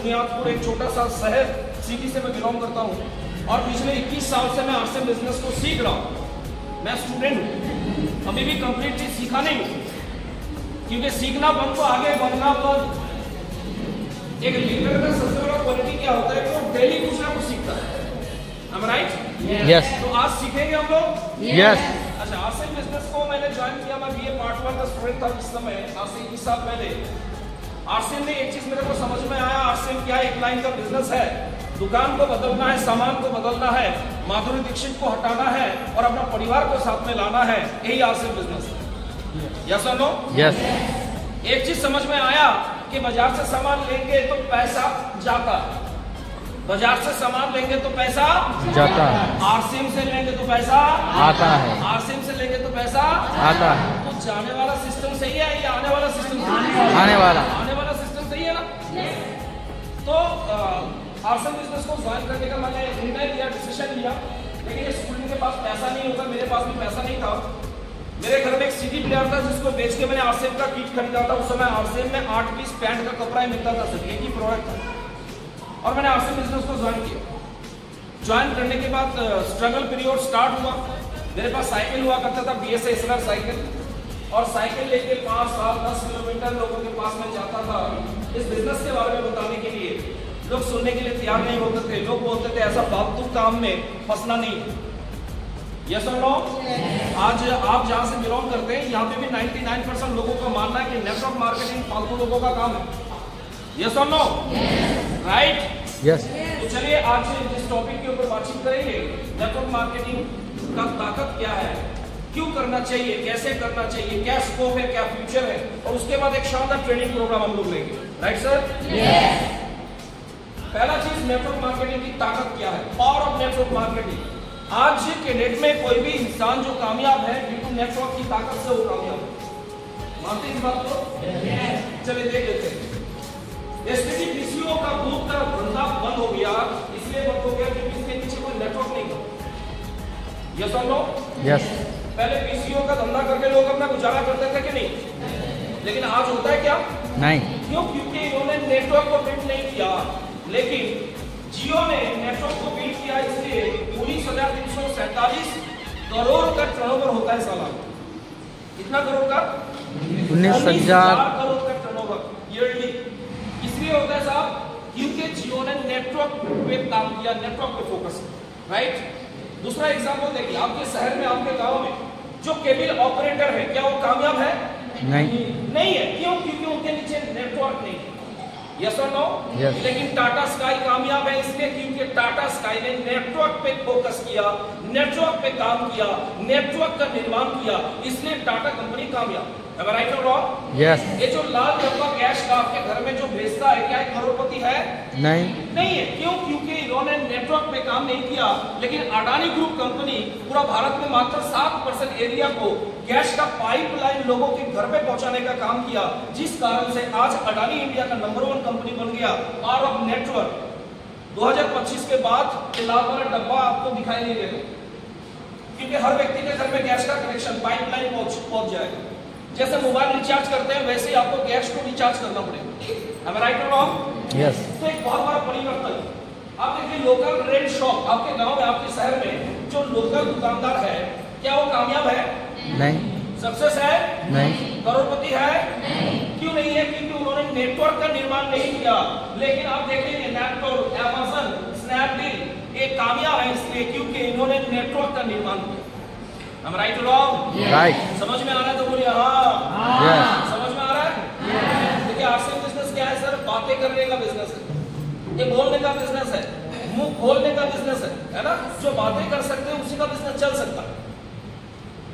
बुनियादपुर, एक छोटा सा शहर सिटी से मैं बिलोंग करता हूँ और पिछले 21 साल से मैं आरसीएम बिजनेस को सीख रहा हूँ। मैं स्टूडेंट हूँ, अभी भी कंप्लीट चीज सीखा नहीं हूँ, क्योंकि सीखना बंद तो आगे बढ़ना बंद। एक लीडर का सबसे बड़ा क्वालिटी क्या होता है कि वो डेली कुछ ना कुछ सीखता है। राइट? यस। तो आज सीखेंगे हम लोग। यस। अच्छा, आरसीएम बिजनेस को मैंने ज्वाइन किया, मैं बीए पार्ट 1 का स्टूडेंट था इस समय, आज से 21 साल पहले। आरसीएम में एक चीज मेरे को समझ में आया, आरसीएम क्या एक लाइन का बिजनेस है। दुकान को बदलना है, सामान को बदलना है, माधुरी दीक्षित को हटाना है और अपना परिवार को साथ में लाना है, यही आरसीएम बिजनेस है। यस और नो? यस। एक चीज समझ में आया कि बाजार से सामान लेंगे तो पैसा जाता है, बाजार से सामान लेंगे तो पैसा जाता है, आरसीएम से लेंगे तो पैसा आता है, आरसीएम से लेंगे तो पैसा आता है। तो जाने वाला सिस्टम सही है या आने वाला सिस्टम? आने वाला सिस्टम सही है ना? तो आरसीएम बिजनेस को ज्वाइन करने का मैंने निर्णय लिया, डिसीजन लिया, लेकिन स्कूलिंग के पास पैसा नहीं होता, मेरे पास भी पैसा नहीं था। मेरे घर में एक सीडी प्लेयर था जिसको बेच के मैंने आरसीएम का किट खरीदा था। उस समय आरसीएम में 8 पीस पैंट का कपड़ा ही मिलता था, सिर्फ एक ही प्रोडक्ट था और मैंने आरसीएम बिजनेस को ज्वाइन किया। ज्वाइन करने के बाद स्ट्रगल पीरियड स्टार्ट हुआ। मेरे पास साइकिल हुआ करता था, BS एसलर साइकिल, और साइकिल लेके 5 साल 10 किलोमीटर लोगों के पास में जाता था इस बिजनेस के बारे में बताने के लिए। लोग सुनने के लिए तैयार नहीं होते थे, लोग बोलते थे ऐसा फालतू काम में फंसना नहीं। यस और नो? आज आप जहां से बिलोंग करते हैं यहाँ पे भी 99% लोगों का मानना है कि नेटवर्क मार्केटिंग फालतू लोगों का काम है। यस और नो? राइट? यस। तो चलिए आज जिस टॉपिक के ऊपर बातचीत करेंगे, नेटवर्क मार्केटिंग का ताकत क्या है, क्यों करना चाहिए, कैसे करना चाहिए, क्या स्कोप है, क्या फ्यूचर है, और उसके बाद एक शानदार ट्रेनिंग प्रोग्राम हम लोग लेंगे। Right sir? पहला चीज, नेटवर्क मार्केटिंग की ताकत क्या है, पावर ऑफ नेटवर्क मार्केटिंग। आज के डेट में कोई भी इंसान जो कामयाब है ड्यू टू नेटवर्क की ताकत से वो कामयाब है। मानते हैं इस बात को? चलिए देख लेते हैं। एसटीडी पीसीओ का ग्रुप का धंधा बंद हो गया, इसलिए बंद हो गया क्योंकि इसके पीछे कोई नेटवर्क नहीं था। यस और नो? यस। पहले पीसीओ का धंधा करके लोग अपना गुजारा करते थे कि नहीं? लेकिन आज होता है क्या? नहीं। क्यों? क्योंकि इन्होंने नेटवर्क को बिल्ड नहीं किया, लेकिन जियो ने नेटवर्क को बिल्ड किया। इसलिए 19,347 करोड़ का टर्नओवर होता है सालाना। कितना करोड़ का? 19,000 करोड़ का टर्नओवर ईयरली। इसलिए होता है साहब क्योंकि जियो ने नेटवर्क पे काम किया, नेटवर्क पे फोकस किया। राइट? दूसरा एग्जांपल देखिए, आपके शहर में, आपके गांव में जो केबल ऑपरेटर है, क्या वो कामयाब है? नहीं है। क्यों? क्योंकि उनके नीचे नेटवर्क नहीं है। यस और नो? यस। लेकिन टाटा स्काई कामयाब है इसलिए क्योंकि टाटा स्काई ने नेटवर्क पे फोकस किया, नेटवर्क पे काम किया, नेटवर्क का निर्माण किया, इसलिए टाटा कंपनी कामयाब। Am I right or wrong? Yes. ये जो लाल डब्बा कैश का आपके घर में जो भेजता है, क्या एक करोड़पति है? नहीं है। क्यों? क्योंकि इन्होंने नेटवर्क पे काम नहीं किया। लेकिन अडानी ग्रुप कंपनी पूरा भारत में मात्र 7% एरिया को गैस का पाइपलाइन लोगों के घर पे पहुंचाने का काम किया, जिस कारण से आज अडानी इंडिया का नंबर 1 कंपनी बन गया। Power of network. 2025 के बाद ये लाल वाला डब्बा आपको दिखाई नहीं देगा, क्योंकि हर व्यक्ति के घर में गैस का कनेक्शन पाइपलाइन पहुंच जाएगा। जैसे मोबाइल रिचार्ज करते हैं वैसे ही आपको गैस को रिचार्ज करना पड़ेगा। Am I right or wrong? Yes. तो एक बहुत बड़ा परिवर्तन। आप देखिए, लोकल रेंट शॉप आपके गांव में, आपके शहर में जो लोकल दुकानदार है, क्या वो कामयाब है? नहीं। सक्सेस है? नहीं। करोड़पति है? क्यों नहीं है? क्योंकि उन्होंने नेटवर्क का निर्माण नहीं किया। लेकिन आप देखेंगे नेटवर्क, अमेज़न, स्नैपडील ये कामयाब है इसलिए क्योंकि इन्होंने नेटवर्क का निर्माण किया। हम राइट और रॉन्ग? राइट। समझ में आ रहा है तो बोलिए हाँ। यस। समझ में आ रहा है? देखिए, आरसीएम बिजनेस क्या है सर? बातें करने का बिजनेस है, ये बोलने का बिजनेस है, मुंह खोलने का बिजनेस है ना? जो बातें कर सकते हैं उसी का बिजनेस चल सकता है।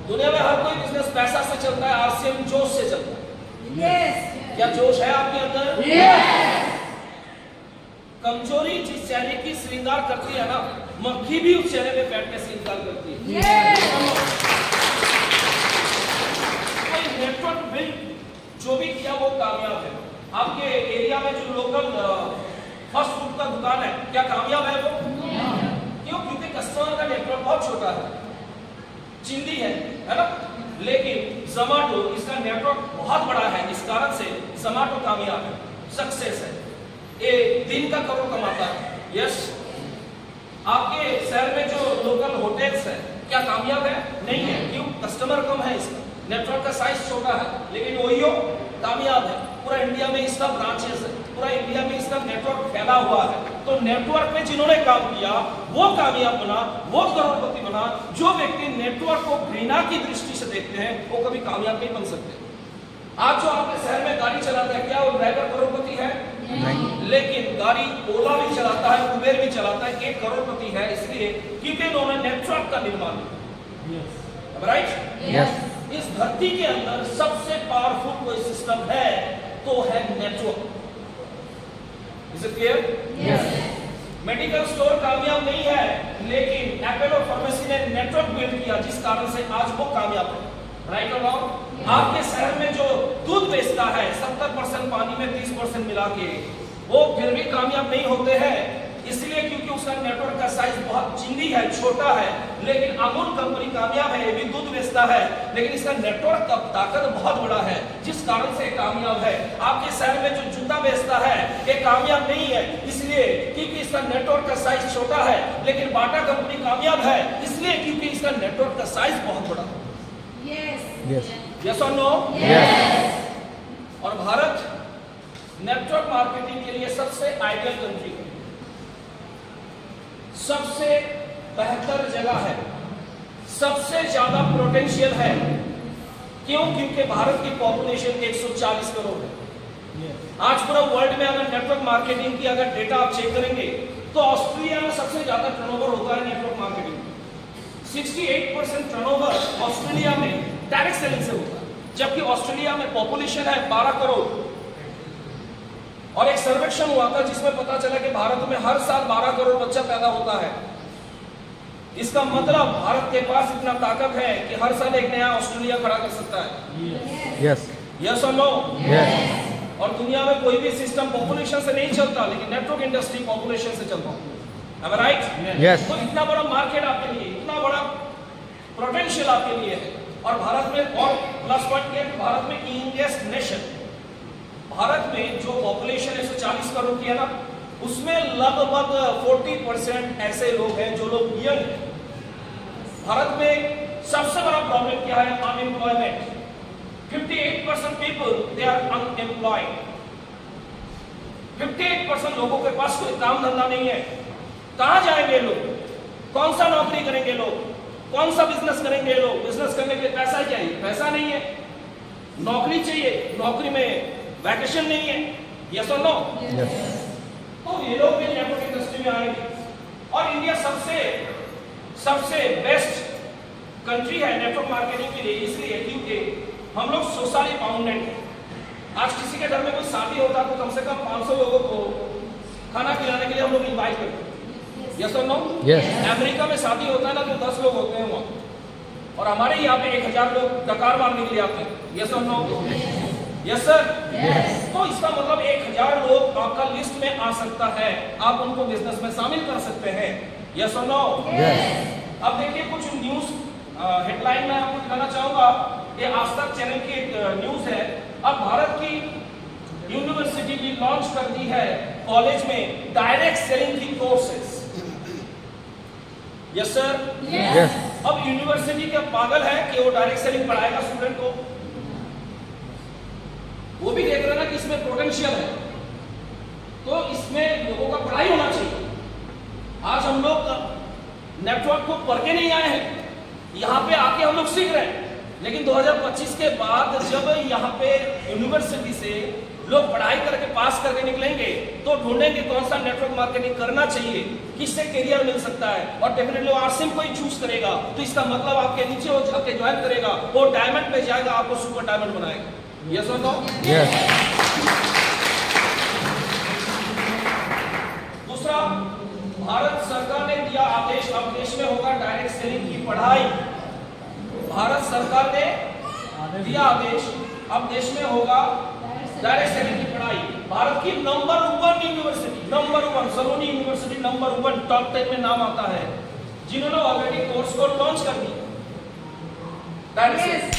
दुनिया में हर कोई बिजनेस पैसा से चलता है, आरसीएम जोश से चलता है। क्या जोश है आपके अंदर? कमजोरी जिस चेहरे की श्रृंगार करती है ना, मक्खी भी उस चेहरे में बैठ के श्रृंगार करती है। कोई नेटवर्क बिल्ड जो भी किया वो कामयाब है। आपके एरिया में जो लोकल फास्ट फूड का दुकान है, क्या कामयाब है वो? क्यों? क्योंकि कस्टमर का नेटवर्क बहुत छोटा है, चिंदी है ना? लेकिन ज़ोमैटो, इसका नेटवर्क बहुत बड़ा है, इस कारण से ज़ोमैटो कामयाब है, सक्सेस है। दिन का करोड़ कमाता है। यस, आपके शहर में जो लोकल होटल्स है क्या कामयाब है? नहीं है। क्यों? कस्टमर कम है, इसका नेटवर्क का साइज छोटा है, लेकिन वही कामयाब है। पूरा इंडिया में इसका ब्रांचेस है, पूरा इंडिया में इसका नेटवर्क फैला हुआ है। तो नेटवर्क में जिन्होंने काम किया वो कामयाब बना, वो करोड़पति बना। जो व्यक्ति नेटवर्क को घृणा की दृष्टि से देखते हैं वो कभी कामयाब नहीं बन सकते। आज जो आपके शहर में गाड़ी चलाता है, क्या वो ड्राइवर करोड़पति है? नहीं। लेकिन गाड़ी ओला भी चलाता है, उबेर भी चलाता है, एक करोड़पति है, इसलिए क्योंकि उन्होंने नेटवर्क का निर्माण किया। राइट? यस। इस धरती के अंदर सबसे पावरफुल कोई सिस्टम है तो है network. Is it clear? Yes. Medical store कामयाब नहीं है, लेकिन एपोलो फार्मेसी ने नेटवर्क बिल्ड किया जिस कारण से आज वो कामयाब है। राइट और रॉन्ग? आपके शहर में जो दूध बेचता है 70% पानी में 30% मिला के, वो फिर भी कामयाब नहीं होते हैं, इसलिए क्योंकि उसका नेटवर्क का साइज बहुत चिंदी है, छोटा है। लेकिन अमूल कंपनी कामयाब है, ये भी दूध बेचता है, लेकिन इसका नेटवर्क का ताकत बहुत बड़ा है जिस कारण से कामयाब है। आपके शहर में जो जूता बेचता है ये कामयाब नहीं है, इसलिए क्योंकि इसका नेटवर्क का साइज छोटा है। लेकिन बाटा कंपनी कामयाब है इसलिए क्योंकि इसका नेटवर्क का साइज बहुत बड़ा है। यस और नो? यस। और भारत नेटवर्क मार्केटिंग के लिए सबसे आइडियल कंट्री है, सबसे बेहतर जगह है, सबसे ज्यादा पोटेंशियल है। क्यों? क्योंकि भारत की पॉपुलेशन 140 करोड़ है। आज पूरा वर्ल्ड में अगर नेटवर्क मार्केटिंग की अगर डेटा आप चेक करेंगे तो ऑस्ट्रेलिया में सबसे ज्यादा टर्नओवर होता है नेटवर्क मार्केटिंग। 68% टर्नओवर ऑस्ट्रेलिया में डायरेक्ट सेलिंग से होता है, जबकि ऑस्ट्रेलिया में पॉपुलेशन है 12 करोड़। और एक सर्वेक्षण हुआ था जिसमें पता चला कि भारत में हर साल 12 करोड़ बच्चा पैदा होता है। इसका मतलब भारत के पास इतना ताकत है कि हर साल एक नया ऑस्ट्रेलिया खड़ा कर सकता है। यस। यस और नो? यस। और दुनिया में कोई भी सिस्टम पॉपुलेशन से नहीं चलता, लेकिन नेटवर्क इंडस्ट्री पॉपुलेशन से चलता है। Am I right? Yes. तो इतना बड़ा मार्केट आपके लिए, इतना बड़ा पोटेंशियल आपके लिए है। और भारत में और प्लस पॉइंट क्या है? भारत में यंगेस्ट नेशन, भारत में जो पॉपुलेशन 140 करोड़ की है ना, उसमें लगभग 40% ऐसे लोग हैं जो लोग यंग हैं। भारत में सबसे बड़ा प्रॉब्लम क्या है? Unemployment. 58% people they are unemployed. 58% लोगों के पास कोई काम धंधा नहीं है। कहां जाएंगे लोग? कौन सा नौकरी करेंगे लोग? कौन सा बिजनेस करेंगे लोग? बिजनेस करने के लिए पैसा चाहिए, पैसा नहीं है। नौकरी चाहिए, नौकरी में वैकेशन नहीं है। यस और नो? यस। तो ये लोग भी नेटवर्क इंडस्ट्री में आएंगे। और इंडिया सबसे बेस्ट कंट्री है नेटवर्क मार्केटिंग के लिए, इसलिए क्योंकि हम लोग सोशली बाउंडेड हैं। आज किसी के घर में कोई शादी होता है तो कम से कम 500 लोगों को खाना खिलाने के लिए हम लोग इन्वाइट करते हैं। यस और नो? यस। अमेरिका में शादी होता है ना तो 10 लोग होते हैं वहाँ, और हमारे यहाँ पे 1000 लोग डकार मारने के लिए आते हैं। यस और नो? Yes sir? यस। तो इसका मतलब 1000 लोग आपका लिस्ट में आ सकता है, आप उनको बिजनेस में शामिल कर सकते हैं। यस और नो? यस। अब देखिए कुछ न्यूज हेडलाइन में आपको दिखाना चाहूंगा। ये आज तक चैनल की एक न्यूज है। अब भारत की यूनिवर्सिटी भी लॉन्च कर दी है कॉलेज में डायरेक्ट सेलिंग की कोर्सेज। Yes sir? यस। अब यूनिवर्सिटी क्या पागल है कि वो डायरेक्ट सेलिंग पढ़ाएगा स्टूडेंट को? वो भी देख रहे ना कि इसमें पोटेंशियल है, तो इसमें लोगों का पढ़ाई होना चाहिए। आज हम लोग नेटवर्क को पढ़ के नहीं आए हैं, यहाँ पे आके हम लोग सीख रहे हैं। लेकिन 2025 के बाद जब यहाँ पे यूनिवर्सिटी से लोग पढ़ाई करके पास करके निकलेंगे तो ढूंढेंगे कौन सा नेटवर्क मार्केटिंग करना चाहिए, किससे करियर मिल सकता है, और डेफिनेटली आरसीएम को ही चूज करेगा। तो इसका मतलब आपके नीचे वो जाके ज्वाइन करेगा, वो डायमंड पे जाएगा, आपको सुपर डायमंड बनाएगा। यस और नो? यस। दूसरा, भारत सरकार ने दिया आदेश, अब देश में होगा डायरेक्ट सेलिंग की पढ़ाई। भारत सरकार ने दिया आदेश, अब देश में होगा डायरेक्ट सेलिंग की पढ़ाई। भारत की नंबर 1 यूनिवर्सिटी, नंबर 1 सलोनी यूनिवर्सिटी नंबर 1 टॉप 10 में नाम आता है, जिन्होंने ऑलरेडी कोर्स को लॉन्च कर दी डायरेक्ट।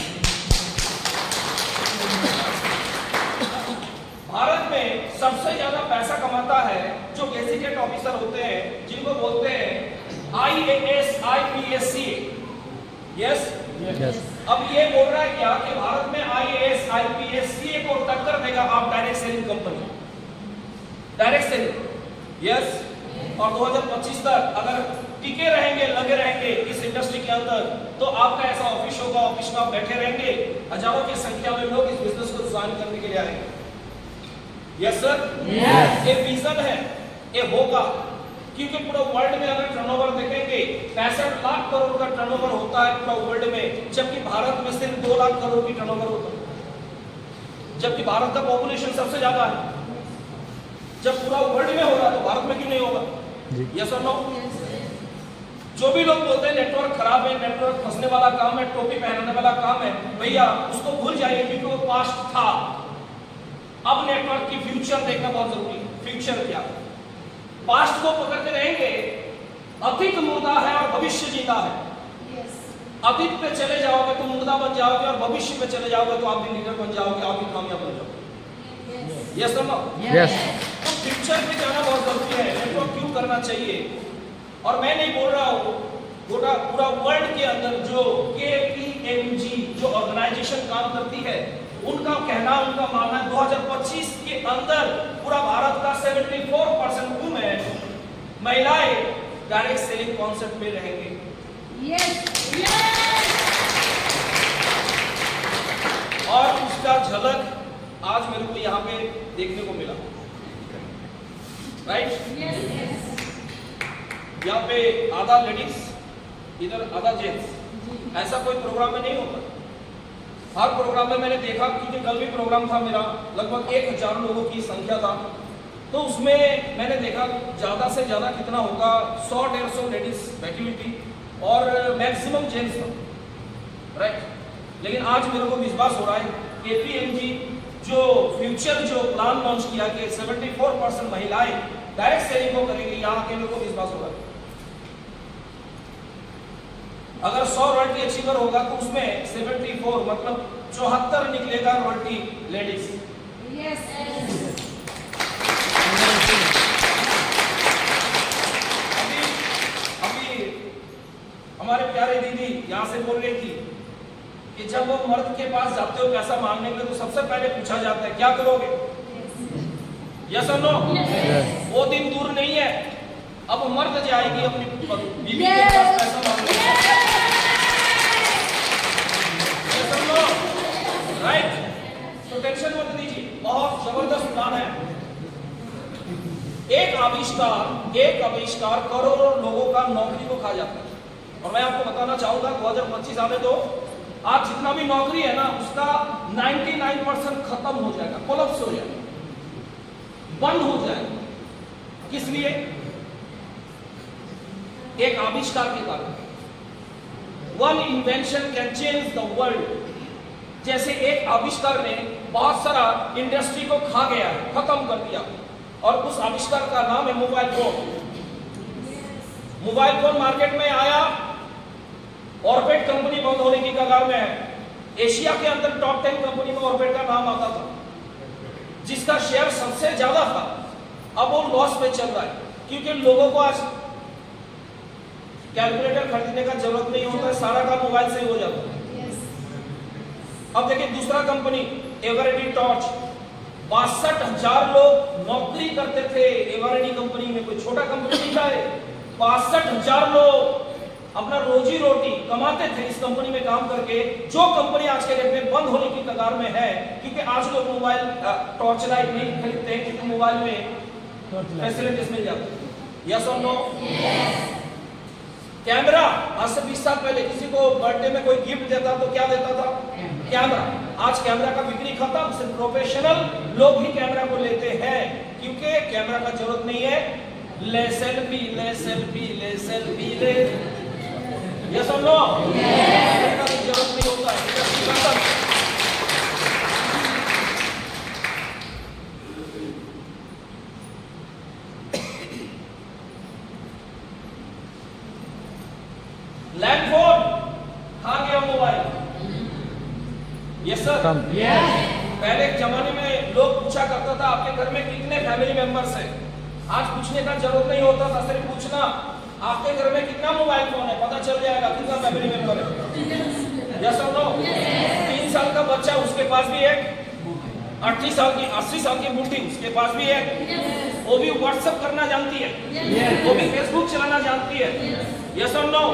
भारत में सबसे ज्यादा पैसा कमाता है जो गेजेटेड ऑफिसर होते हैं, जिनको बोलते हैं IAS, IPS, CA। यस, अब ये बोल रहा है क्या कि भारत में IAS, IPS, CA को टक्कर देगा आप direct selling company, direct selling. Yes, और 2025 तक अगर टिके रहेंगे, लगे रहेंगे इस इंडस्ट्री के अंदर, तो आपका ऐसा ऑफिस होगा, ऑफिस में आप बैठे रहेंगे, हजारों की संख्या में लोग इस बिजनेस को ज्वाइन करने के लिए आएंगे। यस सर, ये विजन है, ये होगा, क्योंकि पूरा वर्ल्ड में अगर टर्नओवर देखेंगे 65 लाख करोड़ का टर्नओवर होता है पूरा वर्ल्ड में, जबकि भारत में सिर्फ 2 लाख करोड़ की टर्नओवर होता है, जबकि भारत का पॉपुलेशन सबसे ज्यादा है। जब पूरा वर्ल्ड में हो रहा है तो भारत में क्यों नहीं होगा? यस और नो? जो भी लोग बोलते हैं नेटवर्क खराब है, नेटवर्क फंसने वाला काम है, टोपी पहनाने वाला काम है, भैया उसको भूल जाइए, क्योंकि वो पास्ट था। अब नेटवर्क की फ्यूचर देखना बहुत जरूरी है। फ्यूचर क्या? पास्ट को पकड़ते रहेंगे, अतीत मुर्दा है और भविष्य जीता है। अतीत पे चले जाओगे तो मुर्दा बन जाओगे, और भविष्य पे चले जाओगे तो आप भी लीडर बन जाओगे, आप भी कामयाब बन जाओगे। यस और नो? यस। तो फ्यूचर पे जाना बहुत जरूरी है। नेटवर्क क्यों करना चाहिए? और मैं नहीं बोल रहा हूँ, पूरा वर्ल्ड के अंदर जो KPMG जो ऑर्गेनाइजेशन काम करती है, उनका कहना, उनका मानना है 2025 के अंदर पूरा भारत का 74% वुमेन, महिलाएं डायरेक्ट सेलिंग कॉन्सेप्ट में रहेंगे। यस। और उसका झलक आज मेरे को यहाँ पे देखने को मिला, राइट? यहाँ पे आधा लेडीज, इधर आधा जेंट्स। ऐसा कोई प्रोग्राम में नहीं होता। हर प्रोग्राम में मैंने देखा, क्योंकि कल भी प्रोग्राम था मेरा, लगभग 1000 लोगों की संख्या था, तो उसमें मैंने देखा ज्यादा से ज्यादा कितना होगा, 100-150 लेडीज बैठी हुई थी और मैक्सिमम जेंट्स था, राइट? लेकिन आज मेरे को विश्वास हो रहा है KPMG जो फ्यूचर जो प्लान लॉन्च किया कि 74% महिलाएं डायरेक्ट सेलिंग को करेंगे, यहाँ के लोगों को विश्वास हो रहा है। अगर 100 रॉयल्टी अचीवर होगा तो उसमें 74 मतलब 74 निकलेगा रॉयल्टी लेडीज। यस। अभी हमारे प्यारे दीदी यहाँ से बोल रही थी कि जब वो मर्द के पास जाते हो पैसा मांगने के लिए, तो सबसे पहले पूछा जाता है क्या करोगे? यस और नो? वो दिन दूर नहीं है, अब मर्द जाएगी अपनी बीवी के पास पैसा मांगने। राइट? तो टेंशन मत लीजिए, बहुत जबरदस्त प्लान है। एक आविष्कार करोड़ों लोगों का नौकरी को खा जाता है। और मैं आपको बताना चाहूंगा 2025 आने दो, आज जितना भी नौकरी है ना, उसका 99% खत्म हो जाएगा, कोलैप्स हो जाएगा, बंद हो जाएगा। किस लिए? एक आविष्कार के कारण। One invention can change the world. जैसे एक आविष्कार ने बहुत सारा इंडस्ट्री को खा गया, खत्म कर दिया, और उस आविष्कार का नाम है mobile phone. Mobile phone market में आया, ऑर्बिट कंपनी बंद होने की कगार में है। एशिया के अंदर टॉप 10 कंपनी में ऑर्बिट का नाम आता था, जिसका शेयर सबसे ज्यादा था। अब वो लॉस में चल रहा है, क्योंकि लोगों को आज कैलकुलेटर खरीदने का जरूरत नहीं होता है, सारा काम मोबाइल से ही हो जाता है। अब देखिए दूसरा कंपनी एवरेडी टॉर्च, 62,000 लोग नौकरी करते थे एवरेडी कंपनी में, कोई छोटा कंपनी नहीं था। 62,000 लोग अपना रोजी रोटी कमाते थे इस कंपनी में काम करके, जो कंपनी आज के डेट में बंद होने की कगार में है, क्योंकि आज लोग मोबाइल टॉर्च लाइट नहीं खरीदते, क्योंकि मोबाइल में फैसिलिटीज मिल जाती है। यस और नो? कैमरा, आज से 20 साल पहले किसी को बर्थडे में कोई गिफ्ट देता तो क्या देता था? कैमरा। आज कैमरा का बिक्री खत्म, सिर्फ प्रोफेशनल लोग ही कैमरा को लेते हैं, क्योंकि कैमरा का जरूरत नहीं है। ले सेल्फी, ले सेल्फी, ले सेल्फी, ले। यस और नो? कैमरा का जरूरत नहीं होता है। लैंडफोन कहाँ गया मोबाइल? Yes sir. पहले के जमाने में लोग पूछा करता था आपके घर में कितने फैमिली मेंबर्स हैं। आज पूछने का जरूरत नहीं होता था, सिर्फ पूछना आपके घर में कितना मोबाइल फोन है, पता चल जाएगा कितना फैमिली मेंबर है। यस और नो? 3 साल का बच्चा उसके पास भी है, 80 साल की बूढ़ी उसके पास भी है, वो भी व्हाट्सएप करना जानती है, वो भी फेसबुक चलाना जानती है। यस और नो?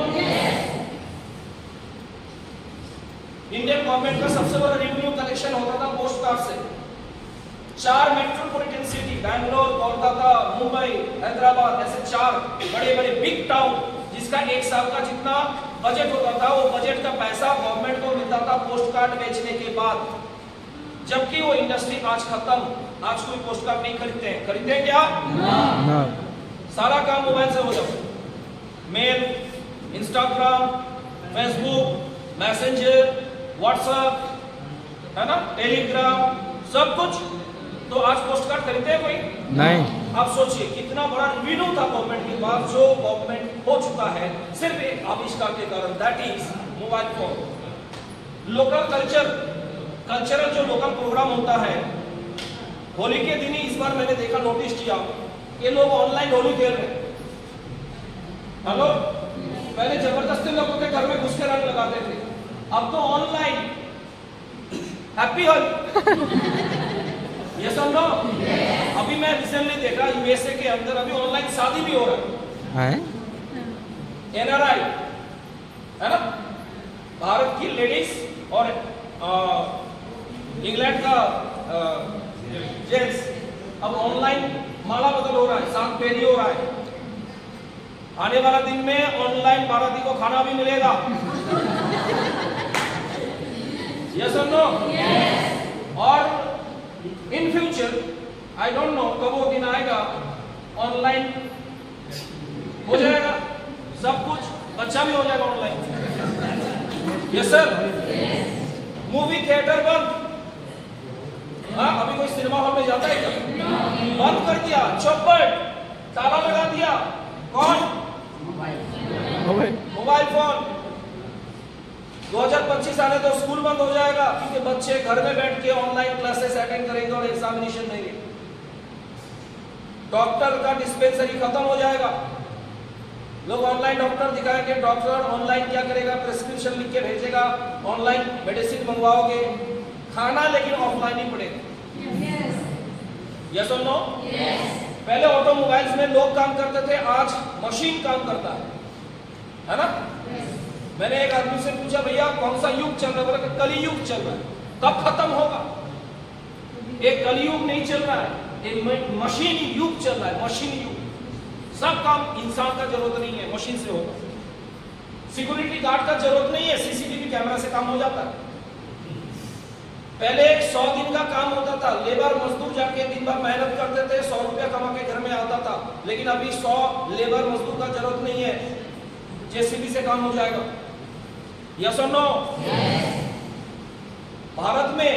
इंडियन गवर्नमेंट का सबसे बड़ा रेवेन्यू कलेक्शन होता था पोस्ट कार्ड से। 4 मेट्रोपॉलिटन सिटी, बैंगलोर, कोलकाता, मुंबई, हैदराबाद, ऐसे 4 बड़े बड़े बिग टाउन, जिसका 1 साल का जितना बजट होता था, वो बजट का पैसा गवर्नमेंट को मिलता था पोस्ट कार्ड बेचने के बाद। जबकि वो इंडस्ट्री आज खत्म, आज कोई पोस्ट कार्ड नहीं खरीदते हैं। खरीदते हैं क्या? ना। सारा काम मोबाइल से हो जाता, mail, Instagram, Facebook, Messenger, WhatsApp, है ना, टेलीग्राम, सब कुछ। तो आज पोस्ट कार्ड खरीदते हैं कोई? नहीं। आप सोचिए कितना बड़ा रेवेन्यू था गवर्नमेंट के पास, जो गवर्नमेंट हो चुका है सिर्फ एक आविष्कार के कारण, that is mobile phone. Local cultural जो लोकल प्रोग्राम होता है, होली के दिन ही इस बार मैंने देखा, नोटिस किया, ये लोग ऑनलाइन होली खेल रहे हैं। हेलो, पहले जबरदस्ती लोगों के घर में घुस के रंग लगाते थे, अब तो ऑनलाइन हैप्पी होली। यस और नो? अभी मैं रिसेंटली देखा यूएसए के अंदर अभी ऑनलाइन शादी भी हो रहा है। एनआरआई, है ना, भारत की लेडीज और इंग्लैंड का जेंट्स, अब ऑनलाइन माला बदल हो रहा है, साथ फेरी हो रहा है। आने वाला दिन में ऑनलाइन बाराती को खाना भी मिलेगा। यस और नो? और in future I don't know कब वो दिन आएगा, ऑनलाइन हो जाएगा सब कुछ, बच्चा भी हो जाएगा online. Yes sir? Movie theatre बंद। हाँ, अभी कोई सिनेमा हॉल में जाता है क्या? बंद कर दिया, चौपट, ताला लगा दिया। कौन? Mobile phone. 2025 आने तो स्कूल बंद हो जाएगा, क्योंकि बच्चे घर में बैठ के ऑनलाइन क्लासेस अटेंड करेंगे और एग्जामिनेशन देंगे। डॉक्टर का डिस्पेंसरी खत्म हो जाएगा, लोग ऑनलाइन डॉक्टर दिखाएंगे। डॉक्टर ऑनलाइन क्या करेगा? प्रिस्क्रिप्शन लिख के भेजेगा, ऑनलाइन मेडिसिन मंगवाओगे, खाना लेकिन ऑफलाइन ही पड़ेगा। यस और नो? पहले ऑटोमोबाइल्स में लोग काम करते थे, आज मशीन काम करता है ना? मैंने एक आदमी से पूछा, भैया कौन सा युग चल रहा है? बोला कली युग चल रहा है। कब खत्म होगा? एक कलयुग नहीं चल रहा है, एक मशीन युग चल रहा है, मशीन युग। सब काम इंसान का जरूरत नहीं है, मशीन से होगा। सिक्योरिटी गार्ड का जरूरत नहीं है, सीसीटीवी कैमरा से काम हो जाता है। पहले 100 दिन का काम होता था, लेबर मजदूर जाके दिन भर मेहनत करते थे, 100 रुपया कमा के घर में आता था। लेकिन अभी 100 लेबर मजदूर का जरूरत नहीं है, जेसीबी से काम हो जाएगा। यस और नो? भारत में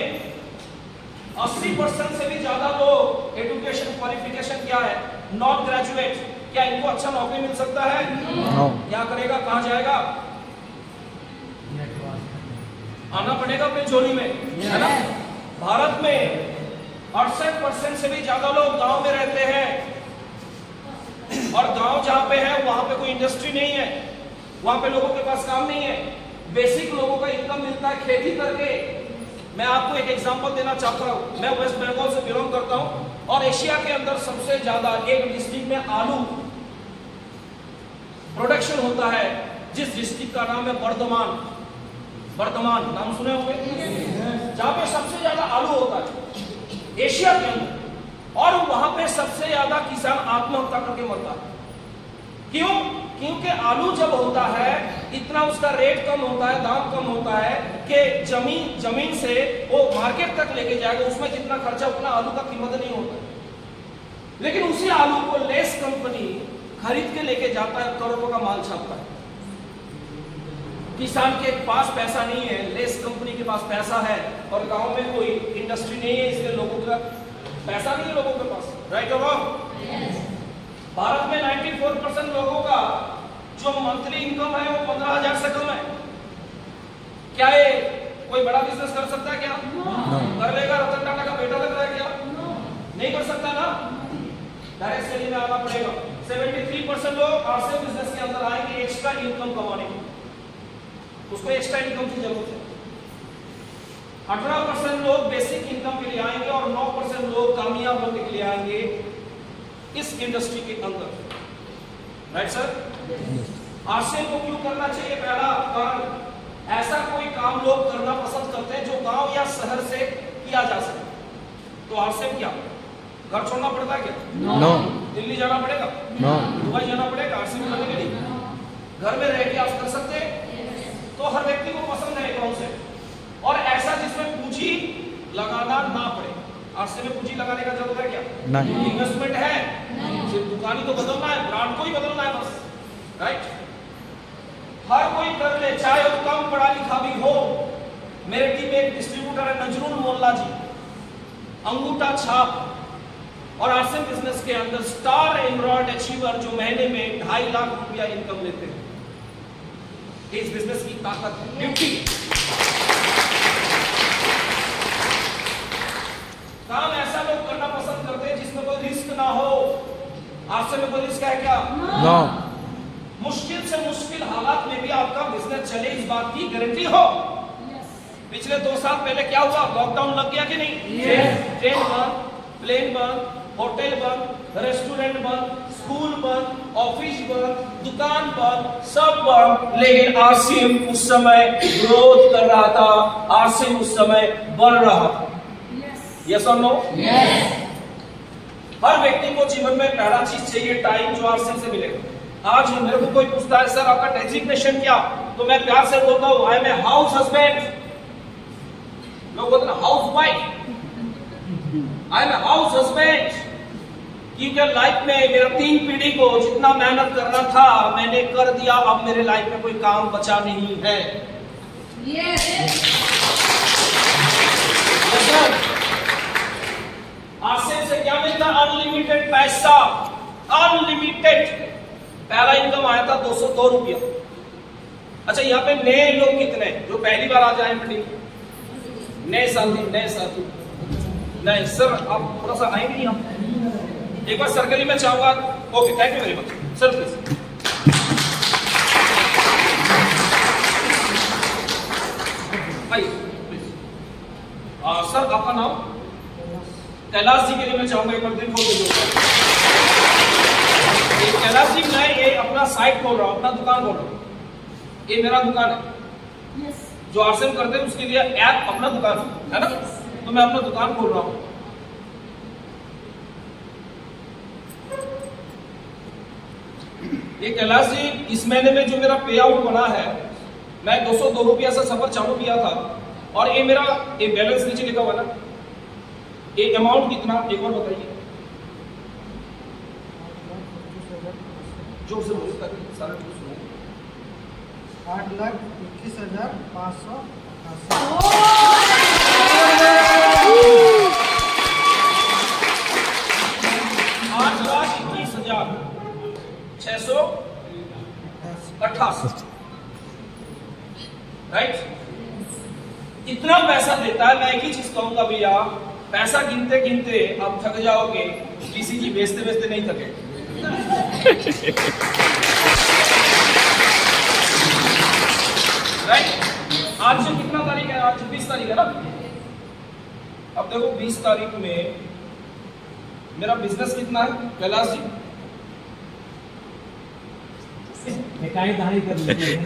80% से भी ज्यादा लोग एजुकेशन क्वालिफिकेशन क्या है? Not graduate. क्या इनको अच्छा नौकरी मिल सकता है? क्या करेगा? कहां जाएगा? आना पड़ेगा अपने झोली में, है ना? भारत में 68% से भी ज्यादा लोग गांव में रहते हैं, और गांव जहां पे है वहां पे कोई इंडस्ट्री नहीं है, वहां पे लोगों के पास काम नहीं है। बेसिक लोगों का इनकम मिलता है खेती करके। मैं आपको एक एग्जांपल देना चाहता हूं। मैं वेस्ट बंगाल से बिलोंग करता हूं, और एशिया के अंदर सबसे ज्यादा एक डिस्ट्रिक्ट में आलू प्रोडक्शन होता है, जिस डिस्ट्रिक्ट का नाम है बर्धमान। बर्धमान नाम सुने होंगे, जहां पे सबसे ज्यादा आलू होता है एशिया के अंदर, और वहां पे सबसे ज्यादा किसान आत्महत्या करके मरता है। क्यों? क्योंकि आलू जब होता है इतना उसका रेट कम होता है, दाम कम होता है कि जमीन से वो मार्केट तक लेके जाएगा, उसमें जितना खर्चा उतना आलू का कीमत नहीं होता। लेकिन उसी आलू को लेस कंपनी खरीद के लेके जाता है, करोड़ों का माल छापता है। किसान के पास पैसा नहीं है, लेस कंपनी के पास पैसा है, और गांव में कोई इंडस्ट्री नहीं है, इसलिए लोगों का पैसा नहीं है लोगों के पास। राइट और रॉन्ग? भारत में 94% लोगों का जो मंथली इनकम है वो 15,000 से कम है। क्या ये कोई बड़ा बिजनेस कर सकता है क्या? कर लेगा? रतन टाटा का बेटा लग रहा है क्या? नहीं कर सकता ना, डायरेक्ट सेलिंग में आना पड़ेगा। 73% लोग आरसीएम बिजनेस के अंदर आएंगे एक्स्ट्रा इनकम कमाने के, उसको एक्स्ट्रा इनकम की जरूरत है। 18% लोग बेसिक इनकम के लिए आएंगे और 9% लोग कामयाब बनने के लिए आएंगे इस इंडस्ट्री के अंदर। Right sir? आरसीएम को क्यों करना चाहिए? पहला कारण, ऐसा कोई काम लोग करना पसंद करते हैं जो गांव या शहर से किया जा सके। तो आरसीएम क्या, घर छोड़ना पड़ता है क्या? नो। दिल्ली जाना पड़ेगा? नो। दुबई जाना पड़ेगा आरसीएम करने के लिए? घर में रह के आप कर सकते हैं। तो हर व्यक्ति को पसंद है अकाउंट से, और ऐसा जिसमें पूंजी लगाना ना पड़े। आरसीएम में पूंजी लगाने का जरूरत है क्या? नहीं। इन्वेस्टमेंट है? सिर्फ दुकान ही तो बदलना है, ब्रांड को ही बदलना है बस। राइट? हर कोई कर ले, चाहे वो कम पढ़ा लिखा भी हो। मेरे टीम में एक डिस्ट्रीब्यूटर है नजरुल मोल्ला जी, अंगूठा छाप और आरसीएम बिजनेस के अंदर स्टार एम्ब्रॉयड अचीवर, जो महीने में 2.5 लाख रुपया इनकम लेते हैं। इस बिजनेस की ताकत है, ब्यूटी। काम ऐसा लोग करना पसंद करते हैं जिसमें कोई रिस्क ना हो। आरसीएम में कोई रिस्क है क्या? नो। मुश्किल से मुश्किल हालात में भी आपका बिजनेस चले, इस बात की गारंटी हो। पिछले 2 साल पहले क्या हुआ? लॉकडाउन लग गया कि नहीं? ट्रेन बंद, प्लेन बंद, होटल बंद, रेस्टोरेंट बंद, स्कूल बंद, ऑफिस बंद, दुकान बंद, सब बंद। लेकिन आरसीएम उस समय ग्रोथ कर रहा था, आरसीएम उस समय बढ़ रहा था। यस और नो? हर व्यक्ति को जीवन में पहला चीज चाहिए टाइम, जो आरसीएम से मिलेगा। आज मेरे को कोई पूछता है सर आपका डेजिग्नेशन क्या, तो मैं प्यार से बोलता हूं I am a house husband. लोग बोलते हैं housewife, I am a house husband. क्योंकि लाइफ में मेरा 3 पीढ़ी को जितना मेहनत करना था मैंने कर दिया, अब मेरे लाइफ में कोई काम बचा नहीं है। आरसीएम से क्या मिलता? अनलिमिटेड पैसा, अनलिमिटेड। पहला इनकम आया था 202 रुपया। अच्छा, यहाँ पे नए लोग कितने जो पहली बार आ जाए मीटिंग? नए साथी नहीं सर, आप थोड़ा सा आएंगे नहीं? हम एक बार सर के लिए मैं चाहूंगा। Okay, thank you very much sir, please. Sir आपका नाम? कैलाश जी के लिए मैं चाहूंगा एक बार दिन खोल दीजिए। कैलाश जी, मैं ये अपना साइट खोल रहा हूँ, अपना दुकान खोल रहा हूँ। ये मेरा दुकान है। जो आरसीएम करते हैं उसके लिए ऐप अपना दुकान है ना? तो मैं अपना दुकान खोल रहा हूँ। ये कैलाश जी, इस महीने में जो मेरा पे आउट बना है, मैं 202 रुपया से सफर चालू किया था, और ये मेरा ये बैलेंस नीचे लिखा हुआ ना, ये अमाउंट कितना एक बार बताइए। जोर से बोलिए ताकि सारे लोग सुने। 8,21,588। 8,21,688। राइट? इतना पैसा देता है। मैं एक ही चीज कहूंगा भैया, पैसा गिनते गिनते आप थक जाओगे, पीसीजी बेचते बेचते नहीं थके। राइट? आज से कितना तारीख है? आज 20 तारीख है ना? अब देखो 20 तारीख में मेरा बिजनेस कितना है कैलाश जी? कर लीजिए।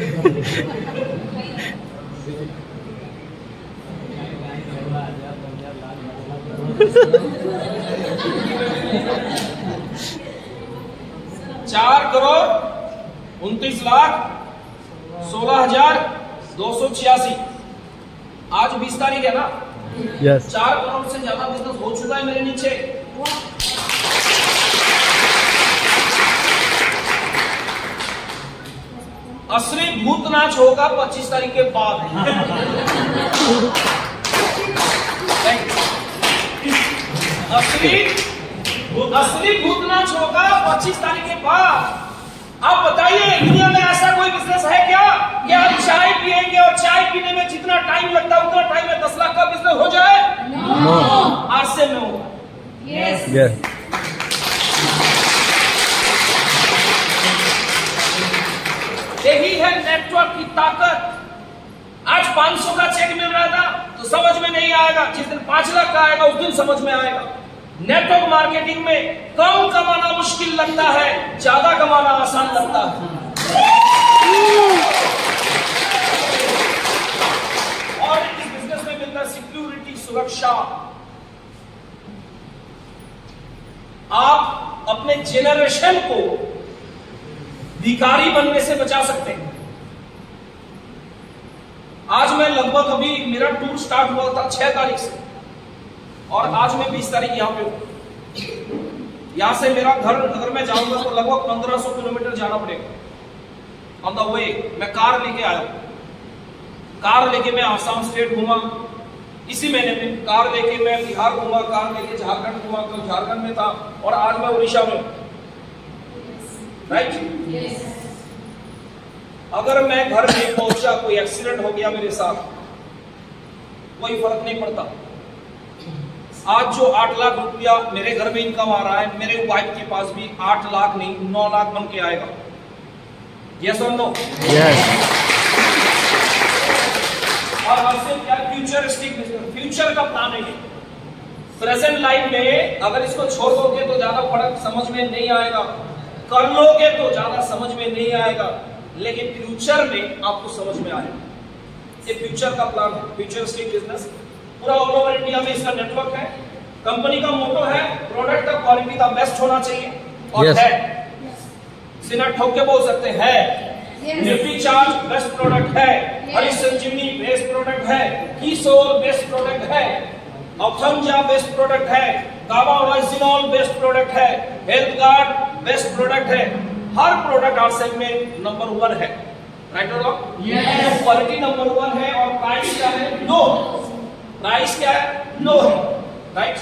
4,29,16,286। आज 20 तारीख है ना? यस। 4 करोड़ से ज्यादा बिजनेस हो चुका है मेरे नीचे। असली भूत नाच होगा 25 तारीख के बाद। असली भूत नाच होगा 25 तारीख के बाद। आप बताइए, दुनिया में ऐसा कोई बिजनेस है क्या कि आप चाय पिएंगे और चाय पीने में जितना टाइम लगता है उतना टाइम में 10 लाख का बिजनेस हो जाए? नो। आज से में होगा। Yes. Yes. यही है नेटवर्क की ताकत। आज 500 का चेक मिल रहा था तो समझ में नहीं आएगा, जिस दिन 5 लाख का आएगा उस दिन समझ में आएगा। नेटवर्क मार्केटिंग में कम कमाना मुश्किल लगता है, ज्यादा कमाना आसान लगता है। और इस बिजनेस में मिलता है सिक्योरिटी, सुरक्षा। आप अपने जेनरेशन को भिखारी बनने से बचा सकते हैं। आज मैं लगभग अभी मेरा टूर स्टार्ट हुआ था 6 तारीख से और आज मैं 20 तारीख यहां पे हूं। यहां से मेरा घर अगर मैं जाऊंगा तो लगभग 1500 किलोमीटर जाना पड़ेगा। ऑन द वे मैं कार लेके आया, कार लेके मैं आसाम स्टेट घूमा, इसी महीने में कार लेके मैं बिहार घूमा, कार लेके झारखंड घूमा, कल झारखंड में था और आज मैं उड़ीसा में हूं। राइट? अगर मैं घर में पहुंचा, कोई एक्सीडेंट हो गया मेरे साथ, कोई फर्क नहीं पड़ता। आज जो 8 लाख रुपया मेरे घर में इनकम आ रहा है, मेरे वाइफ के पास भी 8 लाख नहीं 9 लाख बन के आएगा। यस और नो? Yes. और आपसे क्या फ्यूचरिस्टिक बिजनेस, फ्यूचर का प्लान है। प्रेजेंट लाइफ में अगर इसको छोड़ दोगे तो ज्यादा फर्क समझ में नहीं आएगा, कर लोगे तो ज्यादा समझ में नहीं आएगा, लेकिन फ्यूचर में आपको समझ में आएगा। ये फ्यूचर का प्लान है, फ्यूचरिस्टिक बिजनेस। पूरा ऑल ओवर इंडिया में इसका नेटवर्क है। कंपनी का मोटो है प्रोडक्ट का क्वालिटी का बेस्ट होना चाहिए और Yes. है। सिना ठोक के बोल सकते हैं निफ्टी चार्ज बेस्ट प्रोडक्ट है, हरी संजीवनी बेस्ट प्रोडक्ट है, कीसोल बेस्ट प्रोडक्ट है, ऑथंजा बेस्ट प्रोडक्ट है, काबा ओरिजिनल बेस्ट प्रोडक्ट है, हेल्थ गार्ड बेस्ट प्रोडक्ट है। हर प्रोडक्ट आरसेल में नंबर 1 है। राइट और रॉन्ग? यस। क्वालिटी नंबर 1 है और प्राइस क्या है? लो। प्राइस क्या है? लो है। राइट?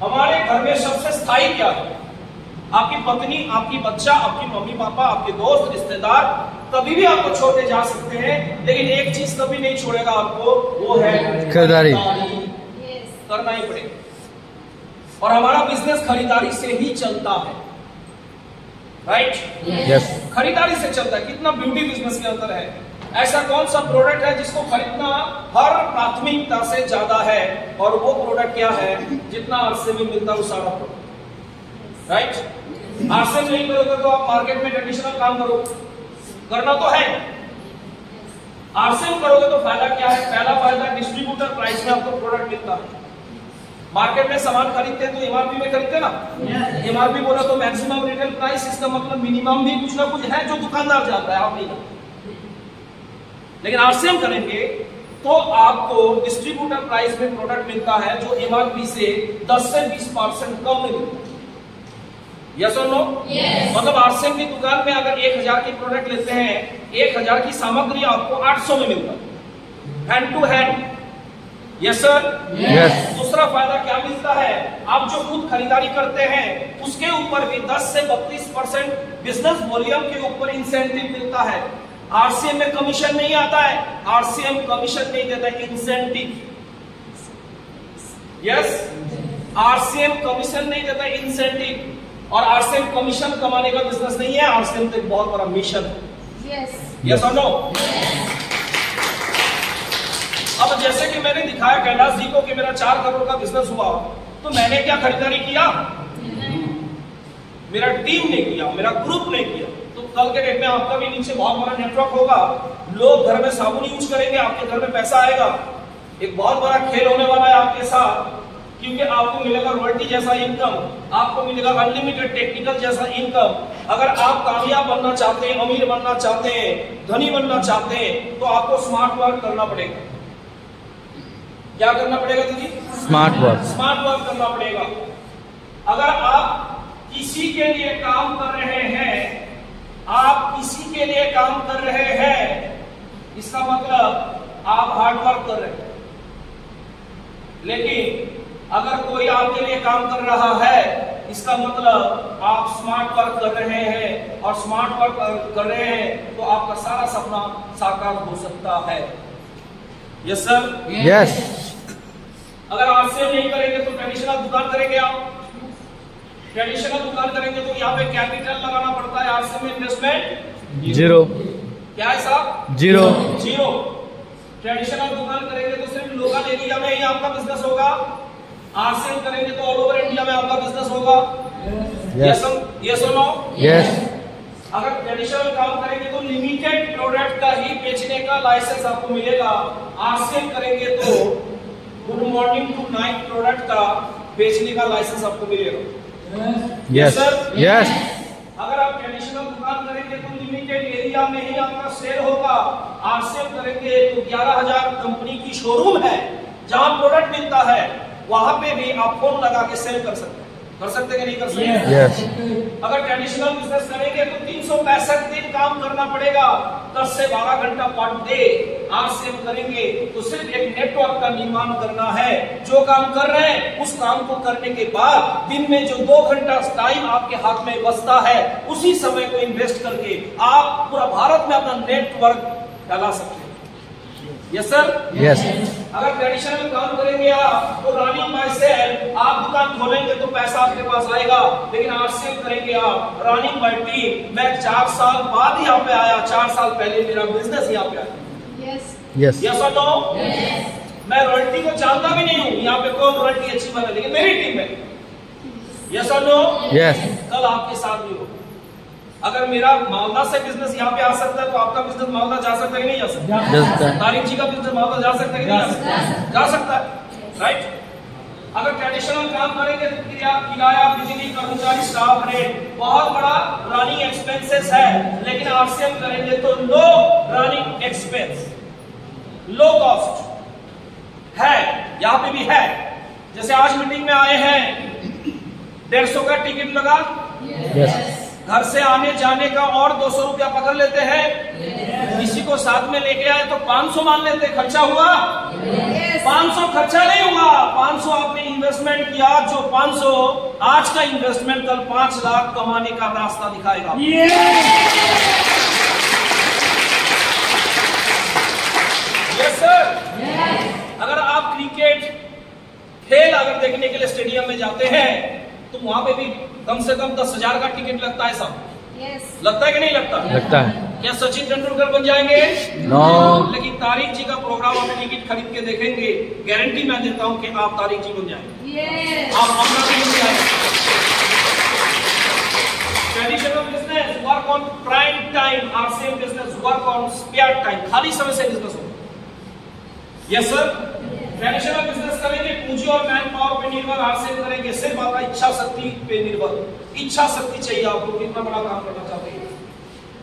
हमारे घर में सबसे स्थायी क्या है? आपकी पत्नी, आपकी बच्चा, आपकी मम्मी पापा, आपके दोस्त, रिश्तेदार कभी भी आपको छोड़ के जा सकते हैं, लेकिन एक चीज कभी नहीं छोड़ेगा आपको, वो है खरीदारी। करना ही पड़ेगा। और हमारा बिजनेस खरीदारी से ही चलता है। राइट? Yes. खरीदारी से चलता है। कितना ब्यूटी बिजनेस के अंदर है। ऐसा कौन सा प्रोडक्ट है जिसको खरीदना हर प्राथमिकता से ज्यादा है, और वो प्रोडक्ट क्या है? जितना आरसे में मिलता है वो सारा प्रोडक्ट। राइट? आरसे नहीं करोगे तो आप मार्केट में ट्रेडिशनल काम करो, करना तो है। आरसे में करोगे तो फायदा क्या है? पहला फायदा डिस्ट्रीब्यूटर प्राइस में आपको प्रोडक्ट मिलता है। मार्केट में सामान खरीदते हैं तो एमआरपी में खरीदते ना। एमआरपी बोला तो मैक्सिमम रिटेल प्राइस, इसका मतलब मिनिमम भी कुछ ना कुछ है जो दुकानदार जाता है, आप नहीं जाते। लेकिन आरसीएम करेंगे तो आपको डिस्ट्रीब्यूटर प्राइस में प्रोडक्ट मिलता है जो एमआरपी से 10 से 20% कम में मिलता है। यस और नो? मतलब आरसीएम की दुकान में अगर 1000 की प्रोडक्ट लेते हैं, 1000 की सामग्री आपको 800 में मिलता है, hand to hand. Yes sir? Yes. दूसरा फायदा क्या मिलता है? आप जो खुद खरीदारी करते हैं उसके ऊपर भी 10 से 32% बिजनेस वॉल्यूम के ऊपर इंसेंटिव मिलता है। आरसीएम में कमीशन नहीं आता है, आरसीएम कमीशन नहीं देता है, इंसेंटिव। यस? आरसीएम कमीशन नहीं देता, इंसेंटिव। और आरसीएम कमीशन कमाने का बिजनेस नहीं है, आरसीएम तो एक बहुत बड़ा मिशन है। यस और नो? अब जैसे कि मैंने दिखाया कैलाश जी को कि मेरा 4 करोड़ का बिजनेस हुआ, तो मैंने क्या खरीदारी किया? मेरा टीम ने किया, मेरा ग्रुप ने किया। तो कल के डेट में आपका भी नीचे बहुत बड़ा नेटवर्क होगा, लोग घर में साबुन यूज करेंगे, आपके घर में पैसा आएगा। एक बहुत बड़ा खेल होने वाला है आपके साथ, क्योंकि आपको मिलेगा रॉयल्टी जैसा इनकम, आपको मिलेगा अनलिमिटेड टेक्निकल जैसा इनकम। अगर आप कामयाब बनना चाहते हैं, अमीर बनना चाहते हैं, धनी बनना चाहते हैं, तो आपको स्मार्ट वर्क करना पड़ेगा। क्या करना पड़ेगा दीदी? स्मार्ट वर्क करना पड़ेगा। अगर आप किसी के लिए काम कर रहे हैं, आप किसी के लिए काम कर रहे हैं, इसका मतलब आप हार्ड वर्क कर रहे हैं। लेकिन अगर कोई आपके लिए काम कर रहा है, इसका मतलब आप स्मार्ट वर्क कर रहे हैं, और स्मार्ट वर्क कर रहे हैं तो आपका सारा सपना साकार हो सकता है। Yes sir? यस। अगर आरसीएम नहीं करेंगे तो ट्रेडिशनल दुकान करेंगे आप। ट्रेडिशनल दुकान करेंगे तो यहाँ पे कैपिटल लगाना पड़ता है। आरसीएम में इन्वेस्टमेंट 0। क्या है साहब? 0। ट्रेडिशनल दुकान करेंगे तो सिर्फ लोकल एरिया में ही आपका बिजनेस होगा। आरसीएम करेंगे तो ऑल ओवर इंडिया में आपका बिजनेस होगा। यस और नो? यस। अगर ट्रेडिशनल काम करेंगे तो लिमिटेड प्रोडक्ट का ही बेचने का लाइसेंस आपको मिलेगा। आरसीएम करेंगे तो good morning to night product का बेचने का लाइसेंस आपको मिलेगा। Yes sir? यस। अगर आप ट्रेडिशनल दुकान करेंगे तो लिमिटेड एरिया में ही आपका सेल होगा। आरसीएम करेंगे तो 11,000 कंपनी की शोरूम है जहां प्रोडक्ट मिलता है, वहां पे भी आप फोन लगा के सेल कर सकते हैं। कर सकते कि नहीं कर सकते? यस। अगर ट्रेडिशनल बिजनेस करेंगे तो 365 दिन काम करना पड़ेगा, 10 से 12 घंटा पर डे। आरसीएम करेंगे तो सिर्फ एक नेटवर्क का निर्माण करना है। जो काम कर रहे हैं उस काम को करने के बाद दिन में जो 2 घंटा टाइम आपके हाथ में बचता है, उसी समय को इन्वेस्ट करके आप पूरा भारत में अपना नेटवर्क फैला सकते हैं। Yes sir? यस। अगर ट्रेडिशनल काम करेंगे आप तो रनिंग बाय सेल, आप दुकान खोलेंगे तो पैसा आपके पास आएगा। लेकिन आरसीएम करेंगे आप रनिंग बाय टीम। मैं 4 साल बाद यहाँ पे आया, 4 साल पहले मेरा बिजनेस यहाँ पे आया। यस। यस और नो? मैं रॉयल्टी को जानता भी नहीं हूँ, यहाँ पे कौन रॉयल्टी अच्छी बना, लेकिन मेरी टीम है। यस और नो? यस। कल आपके साथ भी हो। अगर मेरा मालदा से बिजनेस यहाँ पे आ सकता है तो आपका बिजनेस मालदा जा सकता है कि नहीं जा सकता? तारिक जी का बिजनेस मालदा जा सकता है कि नहीं जा सकता? जा सकता है, राइट? अगर ट्रेडिशनल काम करेंगे तो किराया, बिजली, कर्मचारी, स्टाफ रेट बहुत बड़ा रनिंग एक्सपेंसेस है। लेकिन आरसीएम करेंगे तो लो रनिंग एक्सपेंस, लो कॉस्ट है, यहाँ पे भी है। जैसे आज मीटिंग में आए हैं, 150 का टिकट लगा। यस। घर से आने जाने का और 200 रुपया पकड़ लेते हैं। किसी को साथ में लेके आए तो 500 मान लेते। खर्चा हुआ? 500 खर्चा नहीं हुआ। 500 आपने इन्वेस्टमेंट किया, जो 500 आज का इन्वेस्टमेंट कल 5 लाख कमाने का रास्ता दिखाएगा। Yes sir? अगर आप क्रिकेट खेल अगर देखने के लिए स्टेडियम में जाते हैं तो वहां पे भी कम से कम 10,000 का टिकट लगता है साहब। लगता है कि नहीं लगता? लगता है। क्या सचिन तेंदुलकर बन जाएंगे? नो। लेकिन तारिक जी का प्रोग्राम आप टिकट खरीद के देखेंगे, गारंटी मैं देता हूं कि आप तारिक जी बन जाएंगे। आप अपना भी बन जाएंगे। Traditional business work on prime time, RCM business work on spare time, खाली समय से बिजनेस होगा। Yes sir? ट्रेडिशनल बिजनेस करेंगे पूंजी और मैन पावर पे निर्भर, आरसीएम करेंगे सिर्फ आपका इच्छा शक्ति पे निर्भर। इच्छा शक्ति चाहिए आपको, कितना बड़ा काम करना चाहते हैं।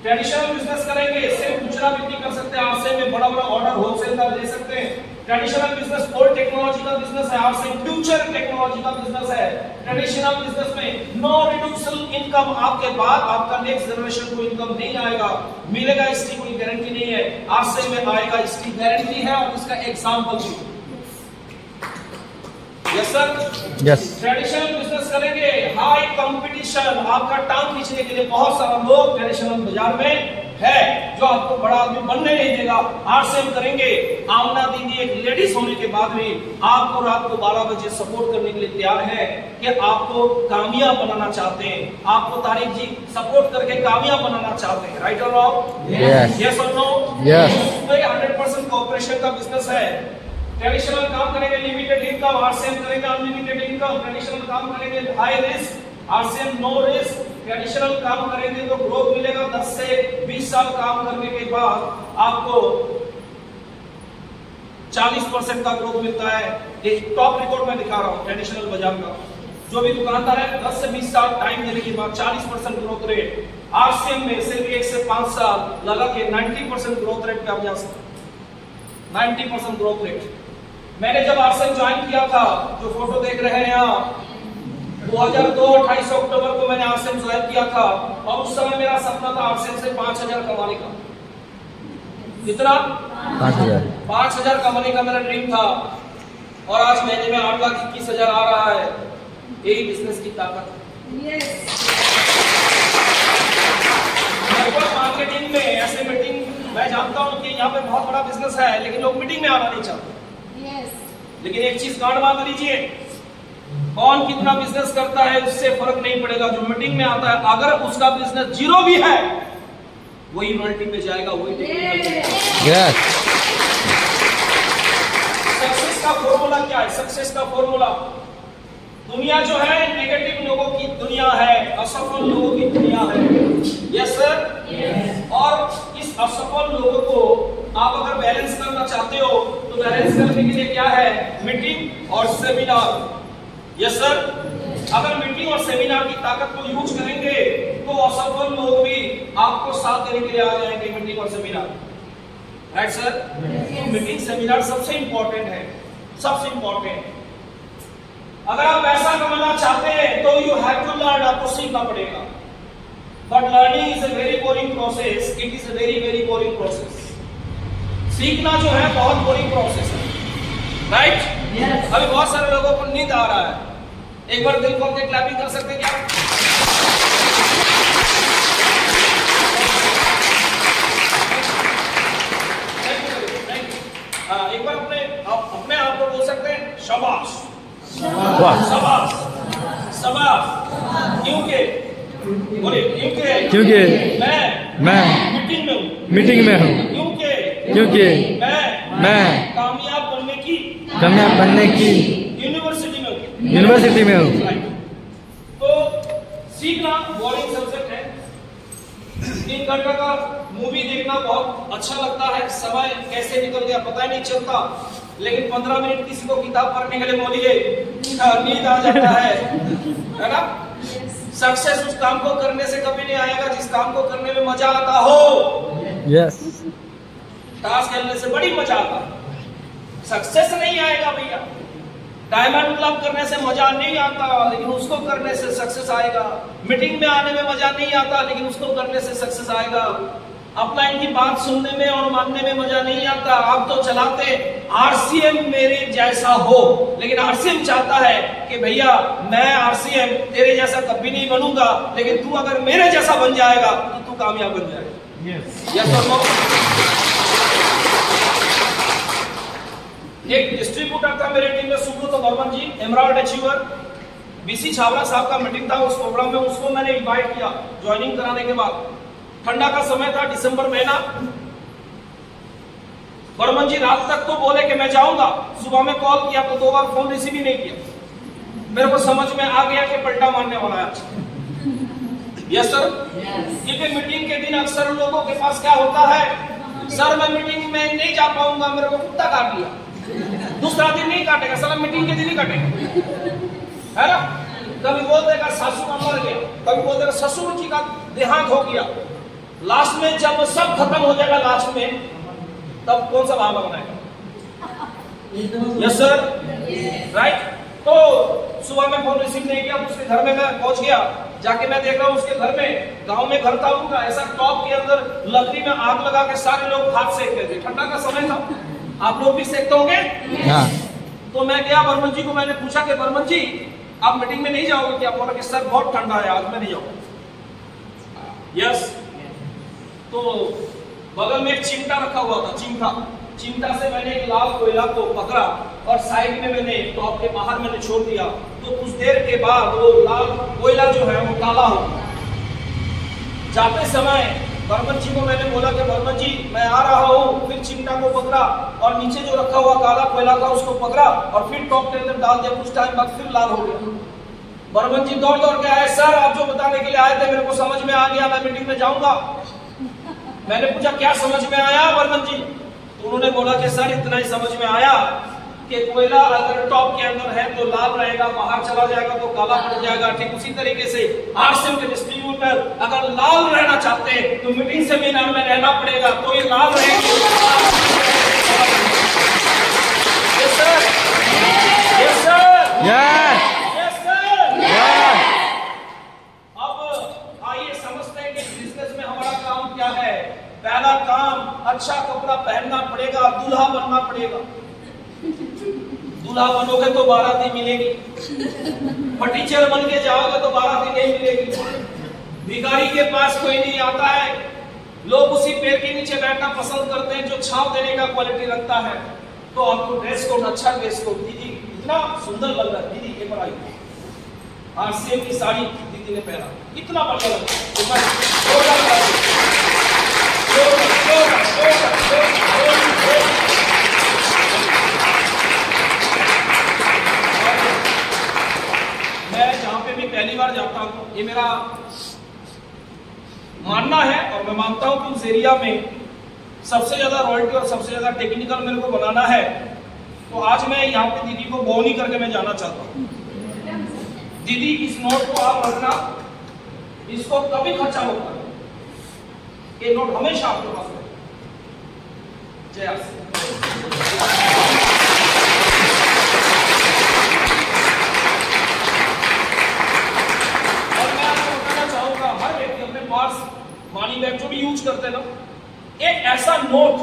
ट्रेडिशनल बिजनेस करेंगे सिर्फ खुचरा बिक्री कर सकते हैं, आरसीएम में बड़ा बड़ा ऑर्डर होलसेल का ले सकते हैं। ट्रेडिशनल बिजनेस ओल्ड टेक्नोलॉजी का बिजनेस है, आरसीएम फ्यूचर टेक्नोलॉजी का बिजनेस है। ट्रेडिशनल बिजनेस में नो रिड्यूसल इनकम, आपके बाद आपका नेक्स्ट जनरेशन को इनकम नहीं आएगा, मिलेगा इसकी कोई गारंटी नहीं है। आरसीएम में आएगा इसकी गारंटी है और इसका एग्जाम्पल भी। Yes sir? Yes. Traditional business करेंगे, हाई कंपटीशन, आपका टांग खींचने के लिए बहुत सारा लोग ट्रेडिशनल बाजार में है जो आपको बड़ा आदमी बनने नहीं देगा। आरसीएम करेंगे, आमना दीदी एक लेडीज होने के बाद भी आपको रात को 12 बजे सपोर्ट करने के लिए तैयार है कि आपको कामयाब बनाना चाहते हैं। आपको तारिक जी सपोर्ट करके कामयाब बनाना चाहते हैं, राइट और रॉन्ग? यस और नो? यस। 100% कॉर्पोरेशन का बिजनेस है। ट्रेडिशनल काम करेंगे लिमिटेड इनकम, आरसीएम करेंगे अनलिमिटेड इनकम। ट्रेडिशनल काम करेंगे high risk, RCM no risk. Traditional काम करेंगे तो ग्रोथ मिलेगा। 10 से 20 साल काम करने के बाद आपको 40% का ग्रोथ मिलता है। एक टॉप रिकॉर्ड में दिखा रहा हूं ट्रेडिशनल बाजार का। जो भी दुकानदार है 10 से 20 साल टाइम देने के बाद 40% ग्रोथ रेट। आरसीएम में सिर्फ 1 से 5 साल लगा के 90% ग्रोथ रेट पे आप जा सकते हैं। 90% ग्रोथ रेट। मैंने जब आरसीएम ज्वाइन किया था, जो फोटो देख रहे हैं आप, 2002 28 अक्टूबर को मैंने आरसीएम ज्वाइन किया था और उस समय मेरा सपना था आरसीएम से 5,000 कमाने का। कितना? 5,000 कमाने का मेरा ड्रीम था और आज महीने में 8,21,000 आ रहा है। यही बिजनेस की ताकत है। मार्केटिंग में ऐसे मीटिंग, मैं जानता हूँ कि यहाँ पे बहुत बड़ा बिजनेस है लेकिन लोग मीटिंग में आना नहीं चाहते। लेकिन एक चीज गांड बांध लीजिए, कौन कितना बिजनेस करता है उससे फर्क नहीं पड़ेगा। जो मीटिंग में आता है अगर उसका बिजनेस जीरो भी है वही रॉयल्टी पे जाएगा, वही सक्सेस का फॉर्मूला क्या है? सक्सेस का फॉर्मूला, दुनिया जो है नेगेटिव लोगों की दुनिया है, असफल लोगों की दुनिया है। Yes sir. और इस असफल लोगों को आप अगर बैलेंस करना चाहते हो तो बैलेंस करने के लिए क्या है? मीटिंग और सेमिनार। Yes sir. अगर मीटिंग और सेमिनार की ताकत को यूज करेंगे तो असफल लोग भी आपको साथ देने के लिए आ जाएंगे। मीटिंग और सेमिनार, राइट सर? तो मीटिंग सेमिनार सबसे इंपॉर्टेंट है, सबसे इंपॉर्टेंट। अगर आप पैसा कमाना चाहते हैं तो यू हैव टू लर्न, आपको सीखना पड़ेगा। But learning is a very boring process, it is a very very boring process. सीखना जो है बहुत बोरिंग प्रोसेस है, राइट? अभी बहुत सारे लोगों को नींद आ रहा है, एक बार दिल खोल के क्लैपिंग कर सकते हैं क्या? हाँ, एक बार अपने आप को बोल सकते हैं शाबाश, शाबाश, शाबाश। क्योंकि क्योंकि मैं मीटिंग में हूँ, क्योंकि मैं कामयाब बनने की यूनिवर्सिटी में हूँ। तो सीखना बोरिंग सब्जेक्ट है। 3 घंटे का मूवी देखना बहुत अच्छा लगता है, समय कैसे निकल गया पता ही नहीं चलता। लेकिन 15 मिनट किसी को किताब पढ़ने के लिए बोलिए, नींद आ जाता है ना? सक्सेस उस काम को करने से कभी नहीं आएगा जिस काम को करने में मजा आता हो। यस। ताश खेलने से बड़ी मजा आता है, सक्सेस नहीं आएगा भैया। डायमंड क्लब करने से मजा नहीं आता लेकिन उसको करने से सक्सेस आएगा। मीटिंग में आने में मजा नहीं आता लेकिन उसको करने से सक्सेस आएगा। अपलाइन की बात सुनने में और मानने में मजा नहीं आता। आप तो चलाते आरसीएम मेरे जैसा हो, लेकिन आरसीएम चाहता है कि भैया मैं आरसीएम तेरे जैसा कभी नहीं बनूंगा, लेकिन तू अगर मेरे जैसा बन जाएगा तो तू कामयाब बन जाएगा। यस और नो? एक डिस्ट्रीब्यूटर था मेरे टीम में, सुब्रत वर्मन जी, एमराल्ड अचीवर, बीसी छावड़ा साहब का मीटिंग था उस प्रोग्राम में। उसको मैंने इनवाइट किया ज्वाइनिंग कराने के बाद। ठंडा का समय था, दिसंबर महीना। वर्मन जी रात तक तो बोले कि मैं जाऊंगा, सुबह में कॉल किया तो 2 बार फोन रिसीव ही नहीं किया। मेरे को समझ में आ गया कि पलटा मारने वाला है आज। Yes sir. क्योंकि मीटिंग के दिन अक्सर लोगों के पास क्या होता है, सर मैं मीटिंग में नहीं जा पाऊंगा, मेरे को कुत्ता काट लिया। दूसरा दिन नहीं काटेगा, साला मीटिंग के दिन ही काटेगा, है ना? कभी बोल देगा सासू का मर गया, कभी बोल देगा ससुर जी का देहांत हो गया। लास्ट में जब सब खत्म हो जाएगा, लास्ट में तब कौन सा बहाना बनाएगा? Yes sir, right. तो सुबह में फोन रिसीव नहीं किया, उसके घर में मैं पहुंच गया। जाके मैं देख रहा हूँ उसके घर में, गांव में घर था उनका, ऐसा टॉप के अंदर लकड़ी में आग लगा के सारे लोग हाथ सेकते थे। ठंडा का समय था, आप लोग भी सेकते होंगे। तो मैं गया बर्मन जी को, मैंने पूछा कि बर्मन जी आप मीटिंग में नहीं जाओगे क्या? बोला कि सर बहुत ठंडा है आज मैं नहीं जाऊंगा। यस। तो बगल में एक चिमटा रखा हुआ था, चिमटा से मैंने एक लाल कोयला को पकड़ा और साइड में मैंने टॉप के बाहर मैंने छोड़ दिया। तो कुछ देर के बाद वो लाल कोयला जो है वो काला हो गया। जाते समय बर्मन जी को मैंने बोला कि बर्मन जी मैं आ रहा हूँ। फिर चिमटा को पकड़ा और नीचे जो रखा हुआ काला कोयला था उसको पकड़ा और फिर टॉप के अंदर डाल दिया। कुछ टाइम बाद फिर लाल हो गया। बर्मन जी दौड़ दौड़ के आए, सर आप जो बताने के लिए आए थे मेरे को समझ में आ गया, मैं मीटिंग में जाऊंगा। मैंने पूछा क्या समझ में आया बर्मन जी? तो उन्होंने बोला कि सर इतना ही समझ में आया कि कोयला अगर टॉप के अंदर है तो लाल रहेगा, बाहर चला जाएगा तो काला पड़ जाएगा। ठीक उसी तरीके से आरसीएम के डिस्ट्रीब्यूटर अगर लाल रहना चाहते हैं तो मीटिंग सेमिनार में रहना पड़ेगा, तो ये लाल रहेंगे। Yes sir, yes sir, yes sir. अब आइए समझते हैं कि बिजनेस में हमारा काम क्या है। पहला काम, अच्छा कपड़ा पहनना पड़ेगा, दूल्हा बनना पड़ेगा। दूल्हा बनोगे तो बाराती मिलेगी, फटीचर बन के जाओगे तो बाराती नहीं मिलेगी। भिखारी के पास कोई नहीं आता है, लोग उसी पेड़ के नीचे बैठना पसंद करते हैं जो छांव देने का क्वालिटी रखता है। तो आपको ड्रेस कोड, अच्छा ड्रेस कोड, दीदी इतना सुंदर लग रहा है, दीदी ये पर आई आरसीएम की साड़ी दीदी ने पहना, इतना बढ़िया लग रहा है। मैं जहां पे भी पहली बार जाता हूं, ये मेरा मानना है और मैं मानता हूं कि उस एरिया में सबसे ज्यादा रॉयल्टी और सबसे ज्यादा टेक्निकल मेरे को बनाना है, तो आज मैं यहाँ पे दीदी को बोनी करके मैं जाना चाहता हूँ। दीदी इस नोट को आप रखना, इसको कभी खर्चा मत करना, ये नोट हमेशा आपके पास रहेगा। जय आरसीएम। और मैं आपको बताना चाहूंगा, हर व्यक्ति अपने पास मनी बैग जो भी यूज करते हैं ना, एक ऐसा नोट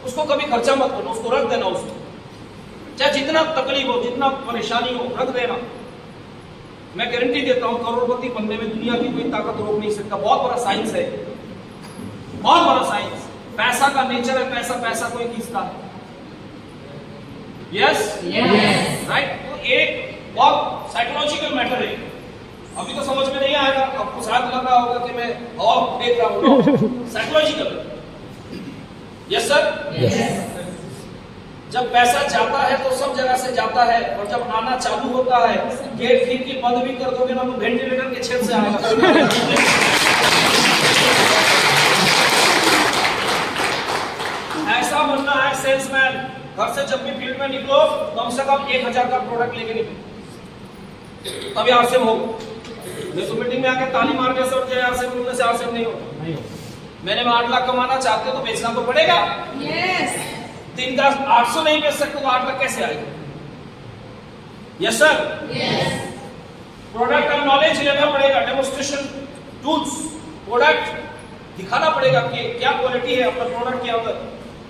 उसको कभी खर्चा मत करना, उसको रख देना, उसको चाहे जितना तकलीफ हो, जितना परेशानी हो, रख देना। मैं गारंटी देता हूं करोड़पति बनने में दुनिया की कोई ताकत रोक नहीं सकता। बहुत बड़ा साइंस है, बहुत बड़ा साइंस। पैसा का नेचर है, पैसा पैसा कोई खींचता है। Yes right. तो एक बहुत साइकोलॉजिकल मैटर है, अभी तो समझ में नहीं आएगा, आपको शायद लग रहा होगा कि मैं और देख रहा हूं। साइकोलॉजिकल। Yes sir. जब पैसा जाता है तो सब जगह से जाता है, और जब आना चालू होता है, गेट खिड़की बंद भी कर दोगे ना तो वेंटिलेटर के छेद से आएगा। ऐसा बनना है सेल्समैन। घर से जब भी फील्ड में निकलो, कम से कम 1000 का प्रोडक्ट लेके निकलो, तभी आरसीएम हो। मैं तो मीटिंग में आके ताली मारने से और जय आरसीएम बोलने से आरसीएम नहीं होगा। मैंने 8 लाख कमाना चाहते हो तो बेचना तो पड़ेगा। यस। दिन का 800 नहीं बेच सकते तो 8 लाख कैसे आएगा? Yes sir. प्रोडक्ट का नॉलेज लेना पड़ेगा, डेमोन्स्ट्रेशन टूल्स, प्रोडक्ट दिखाना पड़ेगा कि क्या क्वालिटी है अपना प्रोडक्ट के अंदर।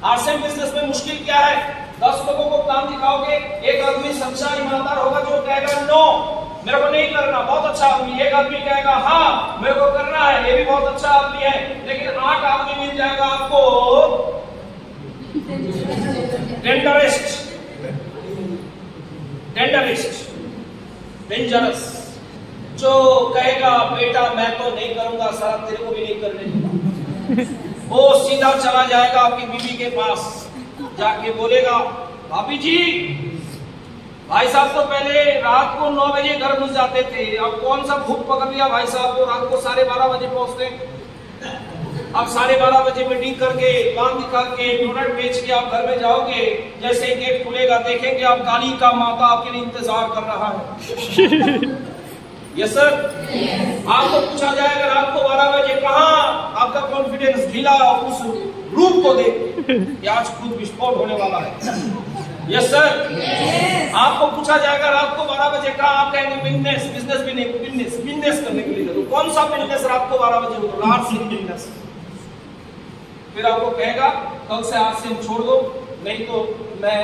आरसीएम बिजनेस में मुश्किल क्या है? 10 लोगों को काम दिखाओगे, एक आदमी सच्चा ईमानदार होगा जो कहेगा नो मेरे को नहीं करना, बहुत अच्छा आदमी। एक आदमी कहेगा हाँ मेरे को करना है, ये भी बहुत अच्छा आदमी है। लेकिन 8 आदमी मिल जाएगा आपको डेंजरस, जो कहेगा बेटा मैं तो नहीं करूंगा, सारा तेरे को भी नहीं करने दूंगा। वो सीधा चला जाएगा आपकी बीवी के पास, जाके बोलेगा भाभी जी, भाई साहब तो पहले रात को 9 बजे घर घुस जाते थे, अब कौन सा भूख पकड़ लिया भाई साहब को, रात को 12:30 बजे पहुंचते। अब 12:30 बजे मीटिंग करके, काम दिखा के, प्रोडक्ट बेच के आप घर में जाओगे, जैसे ही गेट खुलेगा देखेंगे आप काली का माता आपके लिए इंतजार कर रहा है। Yes sir. आपको पूछा जाएगा रात को 12 बजे कहाँ, आपका कॉन्फिडेंस ढीला उस रूप को देख कि आज खुद विस्फोट होने वाला है। Yes sir. आपको पूछा जाएगा रात को 12 बजे कहाँ, आप कहेंगे बिजनेस, बिजनेस भी नहीं, बिजनेस करने के लिए। तो कौन सा बिजनेस रात को 12 बजे होगा? RCM business. फिर आपको कहेगा कल से आरसीएम छोड़ दो, नहीं तो मैं,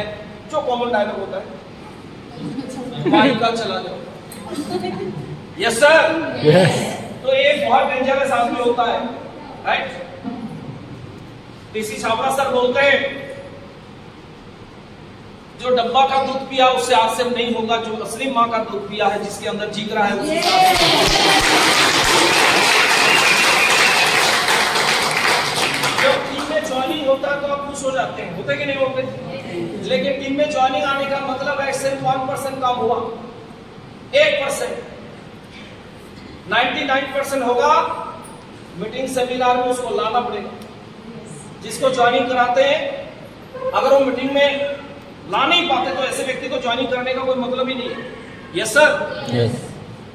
जो कॉमन डायलॉग होता है, भाई कल चला जाओ। Yes sir. तो एक बहुत डेंजरस आदमी होता है, राइट। टीसी छाबड़ा सर बोलते हैं जो डब्बा का दूध पिया उससे आरसीएम नहीं होगा, जो असली माँ का दूध पिया है, जिसके अंदर जिगरा है उससे। जब टीम में ज्वाइनिंग होता है तो आप खुश हो जाते हैं, होते कि नहीं होते? लेकिन टीम में ज्वाइनिंग आने का मतलब है सिर्फ 1% काम हुआ, 1%। 99% होगा मीटिंग सेमिनार में, उसको लाना पड़ेगा। जिसको ज्वाइनिंग कराते हैं अगर वो मीटिंग में ला नहीं पाते तो ऐसे व्यक्ति को ज्वाइनिंग करने का कोई मतलब ही नहीं है। Yes sir.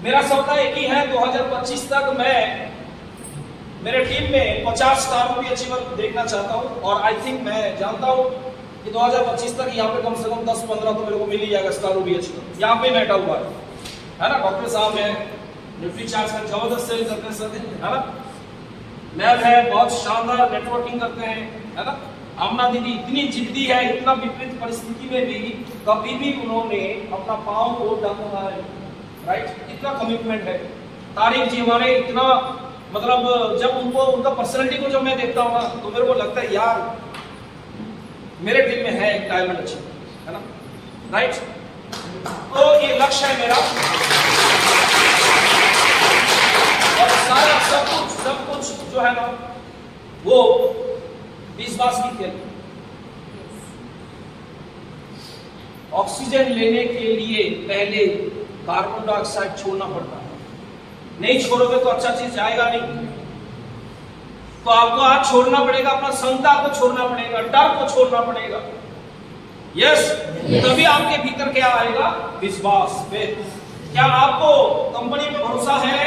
मेरा सौदा एक ही है, 2025 तक मैं मेरे टीम में 50 स्टार भी अचीवर देखना चाहता हूं, और आई थिंक मैं जानता हूं कि 2025 तक यहाँ पे कम से कम 10-15 तो मेरे को मिल ही जाएगा स्टार भी अचीवर। यहाँ पे बैठा हुआ है ना, डॉक्टर साहब है, न्यूट्री चार्ज का जबरदस्त सेल करते हैं, है ना, लैब है, बहुत शानदार नेटवर्किंग करते हैं, है ना। अमना दीदी इतनी जिद्दी है, इतना विपरीत परिस्थिति में भी कभी भी उन्होंने अपना पाँव को डाला है, राइट। इतना कमिटमेंट है। तारिक जी हमारे इतना, मतलब जब उनको, उनका पर्सनैलिटी को जब मैं देखता हूँ ना तो मेरे को लगता है यार मेरे दिल में है एक डायमंड अचीव, है ना, राइट। तो ये लक्ष्य है मेरा, और सारा सब कुछ जो है ना वो 20 बास की खेल। ऑक्सीजन लेने के लिए पहले कार्बन डाइऑक्साइड छोड़ना पड़ता है, नहीं छोड़ोगे तो अच्छा चीज जाएगा नहीं। तो आपको आज छोड़ना पड़ेगा, अपना क्षमता को छोड़ना पड़ेगा, डर को छोड़ना पड़ेगा। यस, तभी आपके भीतर क्या आएगा? विश्वास पे। क्या आपको कंपनी पे भरोसा है?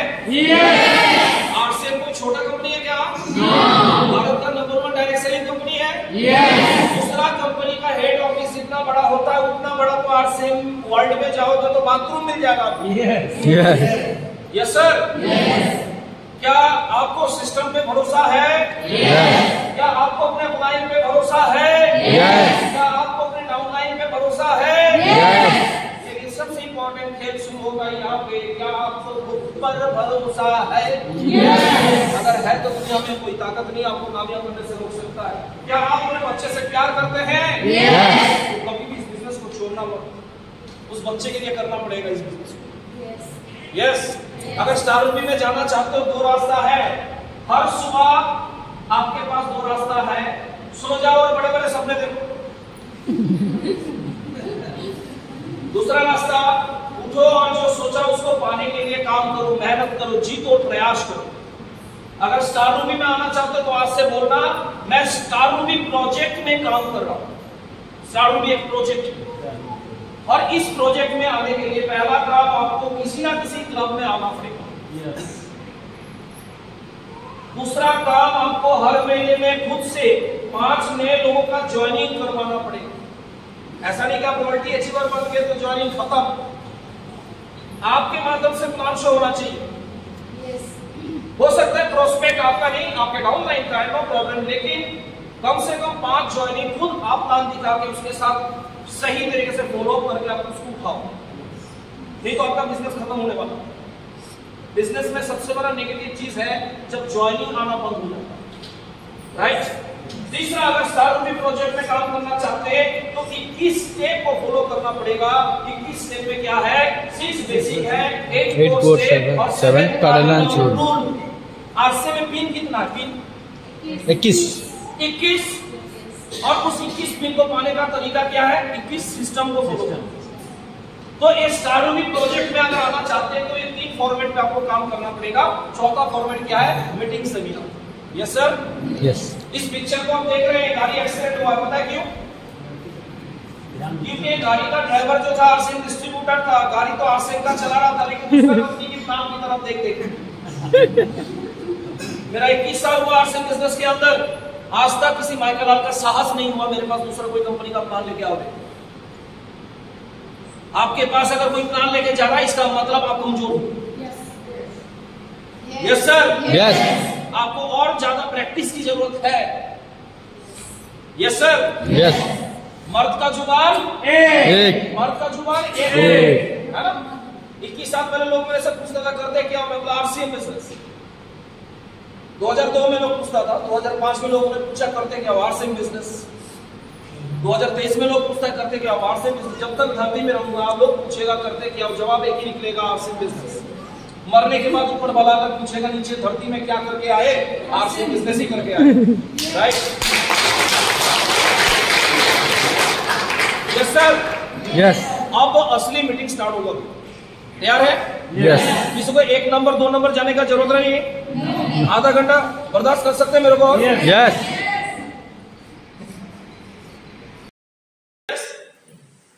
आरसीएम कोई छोटा कंपनी है क्या? भारत का नंबर 1 डायरेक्ट सेलिंग कंपनी है। दूसरा कंपनी का हेड ऑफिस जितना बड़ा होता है उतना बड़ा तो आरसीएम वर्ल्ड में जाओगे तो बाथरूम मिल जाएगा। Yes sir. क्या आपको सिस्टम पे भरोसा है? क्या आपको अपने अपलाइन पे भरोसा है? क्या आपको अपने डाउनलाइन पे भरोसा है? लेकिन सबसे इंपॉर्टेंट खेल शुरू होगा यहाँ पे, क्या आपको खुद पर भरोसा है? अगर है तो दुनिया में कोई ताकत नहीं आपको कामयाब करने से रोक सकता है। क्या आप अपने बच्चे से प्यार करते हैं? तो कभी भी इस बिजनेस को छोड़ना मत, उस बच्चे के लिए करना पड़ेगा इस बिजनेस को। यस, अगर स्टार रूबी में जाना चाहते हो 2 रास्ता है। हर सुबह आपके पास 2 रास्ता है, सो जाओ और बड़े बड़े सपने देखो। दूसरा रास्ता, उठो और जो सोचा उसको पाने के लिए काम करो, मेहनत करो, जीतो, प्रयास करो। अगर स्टार रूबी में आना चाहते हो तो आज से बोलना, मैं स्टार रूबी प्रोजेक्ट में काम कर रहा हूं। स्टार रूबी एक प्रोजेक्ट है, और इस प्रोजेक्ट में आने के लिए पहला काम आपको किसी ना किसी क्लब में आना पड़ेगा। दूसरा काम, आपको हर महीने में खुद से 5 नए लोगों का ज्वाइनिंग करवाना पड़ेगा। ऐसा नहीं कि आप मल्टी अचीवर बन गए तो ज्वाइनिंग खत्म। आपके माध्यम से प्लान शो होना चाहिए। हो सकता है प्रोस्पेक्ट आपका नहीं, आपके डाउनलाइन का है, नो प्रॉब्लम, लेकिन कम से कम 5 ज्वाइनिंग खुद आप प्लान दिखा के उसके साथ सही तरीके से फॉलो अप करके आप उसको उठाओ, नहीं तो आपका बिजनेस खत्म होने वाला। बिजनेस में सबसे बड़ा नेगेटिव चीज है जब ज्वाइनिंग आना बंद हो जाता है, राइट। तीसरा, अगर स्टार रूबी प्रोजेक्ट में काम करना चाहते हैं तो 21 स्टेप को फॉलो करना पड़ेगा। 21 स्टेप में क्या है? 6 बेसिक है, 8 कोर स्टेप और 7 कार्डिनल रूल। आरसे में पिन कितना? पिन 21 और उस 21 पिन को पाने का तरीका क्या है? 21 सिस्टम को फॉलो करना। तो ये स्टार रूबी प्रोजेक्ट में अगर आना चाहते हैं तो ये 3 फॉर्मेट पे आपको काम करना पड़ेगा। चौथा फॉर्मेट क्या है? Meeting seminar. Yes sir. Yes. इस पिक्चर को हम देख रहे हैं, गाड़ी एक्सीडेंट हुआ, पता है क्यों? क्योंकि गाड़ी का ड्राइवर जो था आरसीएम डिस्ट्रीब्यूटर था, गाड़ी तो आरसीएम का चला रहा था, लेकिन दूसरे कंपनी की नाम की तरफ देख मेरा 21 साल हुआ आरसीएम बिजनेस के अंदर, आज तक किसी माइकल लाल का साहस नहीं हुआ मेरे पास दूसरा कोई कंपनी का प्लान लेके आओगे। आपके पास अगर कोई प्लान लेके जा रहा है इसका मतलब आप कमजोर हो। Yes sir. यस। आपको और ज्यादा प्रैक्टिस की जरूरत है। Yes sir. यस। मर्द का जुबान एक, मर्द का जुबान एक, है ना। 21 साल पहले लोग मेरे से पूछता था करते क्या, मैं बोला आरसीएम बिजनेस। 2002 में लोग पूछता था, 2005 में लोगों ने पूछा करते क्या, आरसीएम बिजनेस। 2023 में लोग पूछता करते क्या, आरसीएम बिजनेस। जब तक धरती में रहूंगा आप लोग पूछेगा करते क्या, जवाब एक ही निकलेगा, आरसीएम बिजनेस। मरने के बाद ऊपर वाला अगर पूछेगा नीचे धरती में क्या करके आए, आरसीएम बिजनेस ही करके आए, राइट। Yes sir. यस। अब असली मीटिंग स्टार्ट होगा, तैयार है? यस। किसी को 1 नंबर 2 नंबर जाने का जरूरत नहीं है। आधा घंटा बर्दाश्त कर सकते हैं मेरे को? यस।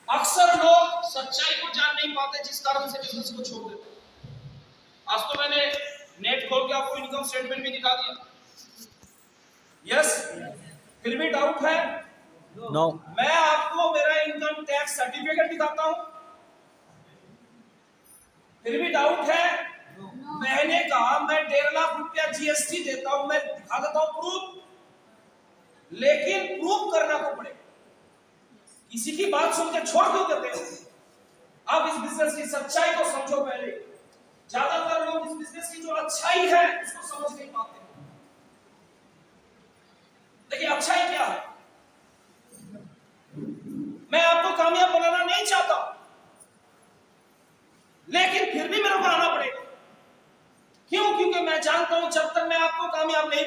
अक्सर लोग सच्चाई को जान नहीं पाते, जिस कारण से बिजनेस को छोड़ देते। आज तो मैंने नेट खोल के आपको इनकम स्टेटमेंट भी दिखा दिया। यस, फिर भी डाउट है? नो। मैं आपको मेरा इनकम टैक्स सर्टिफिकेट दिखाता हूं, फिर भी डाउट है? महीने का मैं 1.5 लाख रुपया जीएसटी देता हूं, मैं दिखा देता हूं प्रूफ, लेकिन प्रूफ करना तो पड़ेगा। किसी की बात सुन के छोड़ क्यों देते हो? आप इस बिजनेस की सच्चाई को समझो पहले। ज्यादातर लोग इस बिजनेस की जो अच्छाई है उसको समझ नहीं पाते। देखिए अच्छाई क्या है?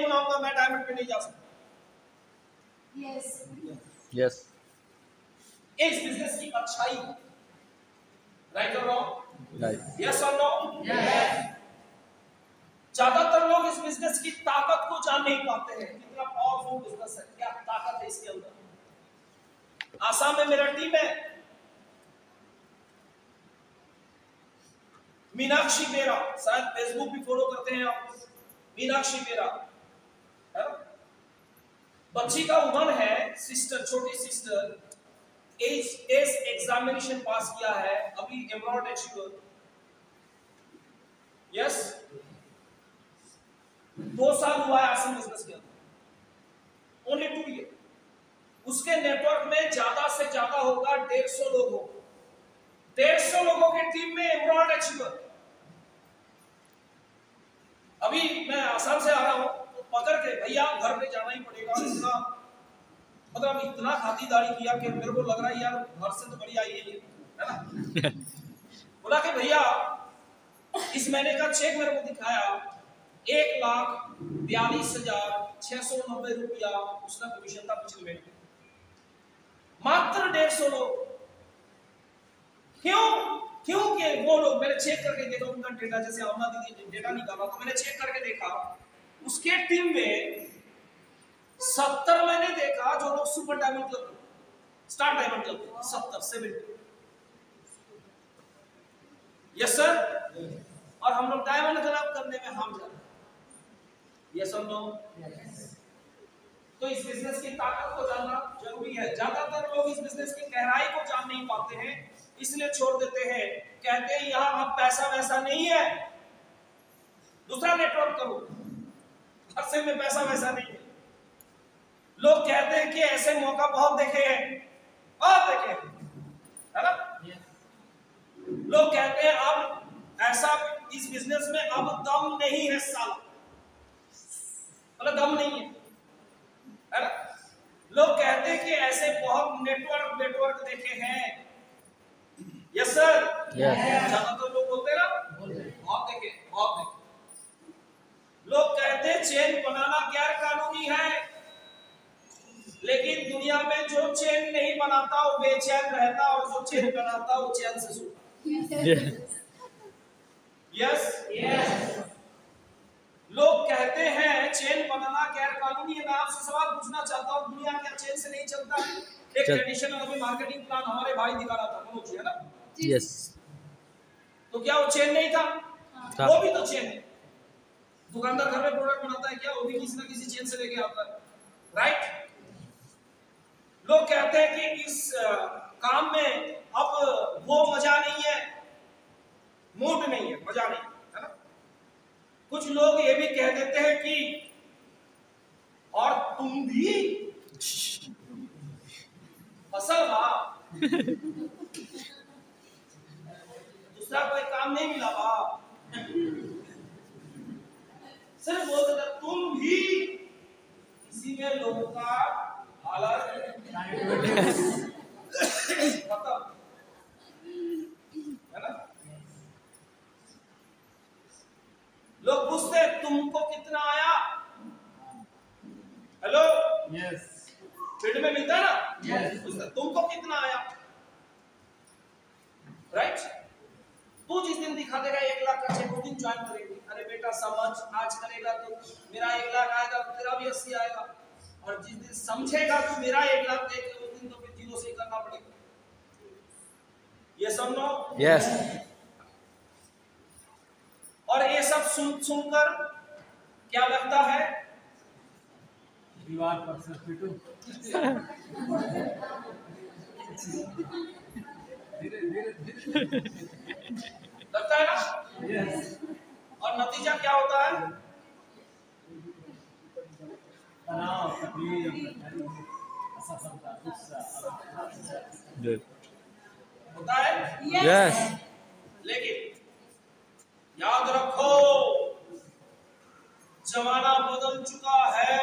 नहीं बनाऊंगा मैं डायमंड पे नहीं जा सकता। Yes. Yes. इस बिजनेस की अच्छाई, राइट और रॉन्ग? Right. यस और नो? यस। ज्यादातर लोग इस बिजनेस की ताकत को जान नहीं पाते हैं, कितना पावरफुल बिजनेस है, क्या ताकत है इसके अंदर। आसाम में मेरा टीम है, मीनाक्षी बेरा, शायद फेसबुक भी फॉलो करते हैं आप, मीनाक्षी बेरा है ना? बच्ची का उम्र है, सिस्टर, छोटी सिस्टर, एस एग्जामिनेशन पास किया है, अभी एमरॉल्ड अचीवर। यस, 2 साल हुआ है आसम बिजनेस के अंदर, ओनली 2 ईयर। उसके नेटवर्क में ज्यादा से ज्यादा होगा 150 लोग होंगे, 150 लोगों की टीम में एमरॉल्ड अचीवर। अभी मैं आसाम से आ रहा हूं तो पकड़ के भैया घर पे जाना ही पड़ेगा, इतना मतलब इतना खातिरदारी किया कि मेरे को लग रहा है यार घर से तो बढ़िया ये है ना। बोला कि भैया इस महीने का चेक मेरे को दिखाया, 1,42,690 रुपया उसका कमीशन था पिछले महीने, मात्र 150 लोग। क्यों? क्योंकि वो लोग, मैंने चेक करके देखा उनका डेटा, जैसे अमना दीदी डेटा निकाला तो मैंने चेक करके देखा उसके टीम में 70 मैंने देखा जो लोग super diamond club, star diamond club, 70 yes sir. और हम लोग डायमंड क्लब करने में हम जाते हैं, यस और नो? तो इस बिजनेस की ताकत को जानना जरूरी है। ज्यादातर लोग इस बिजनेस की गहराई को जान नहीं पाते हैं, इसलिए छोड़ देते हैं, कहते हैं यहां अब पैसा वैसा नहीं है, दूसरा नेटवर्क करो, असल में पैसा वैसा नहीं है। लोग कहते हैं कि ऐसे मौका बहुत देखे हैं, बहुत देखे है ना। लोग कहते हैं अब ऐसा इस बिजनेस में अब दम नहीं है साला, मतलब दम नहीं है ना। लोग कहते हैं कि ऐसे बहुत नेटवर्क देखे हैं, यस सर। ज्यादातर लोग बोलते हैं ना, बहुत देखे, बहुत देखे। लोग कहते हैं चेन बनाना गैर कानूनी है, लेकिन दुनिया में जो चेन नहीं बनाता वो बेचैन रहता, और जो चेन बनाता वो चैन से सोता। Yes, yes. लोग कहते हैं चेन बनाना गैर कानूनी है। मैं आपसे सवाल पूछना चाहता हूँ, दुनिया क्या चेन से नहीं चलता? एक ट्रेडिशनल अभी मार्केटिंग प्लान हमारे भाई दिखा रहा था, मनोज जी, है ना? Yes. तो क्या वो चेन नहीं था? वो भी तो चेन है। दुकानदार घर में प्रोडक्ट बनाता है क्या, वो भी किसी ना किसी चेन से लेके आता है, राइट? लोग कहते हैं कि इस काम में अब वो मजा नहीं है, मूड नहीं है, मजा नहीं है ना। कुछ लोग ये भी कह देते हैं कि और तुम भी असल दूसरा कोई काम नहीं मिला बा, सिर्फ बोलते थे तुम भी, इसी में लोगों का हालत खत्म, है ना। लोग पूछते तुमको कितना आया, हेलो, यस, फील्ड में मिलता है ना, यस, तुमको कितना आया, राइट? तू जिस दिन दिखा देगा 1 लाख का चेक, उस दिन ज्वाइन करेंगे। अरे बेटा समझ, आज करेगा तो मेरा 1 लाख आएगा, तेरा भी 80 आएगा, और जिस दिन समझेगा तो मेरा 1 लाख देख, उस दिन तो फिर 0 से करना पड़ेगा। ये समझो, Yes. और ये सब सुनकर क्या लगता है? दीवार पर से पिटो, धीरे धीरे लगता है ना? यस, और नतीजा क्या होता है? तनाव, तकलीफ, असफलता, गुस्सा होता है। Yes. लेकिन याद रखो, जमाना बदल चुका है,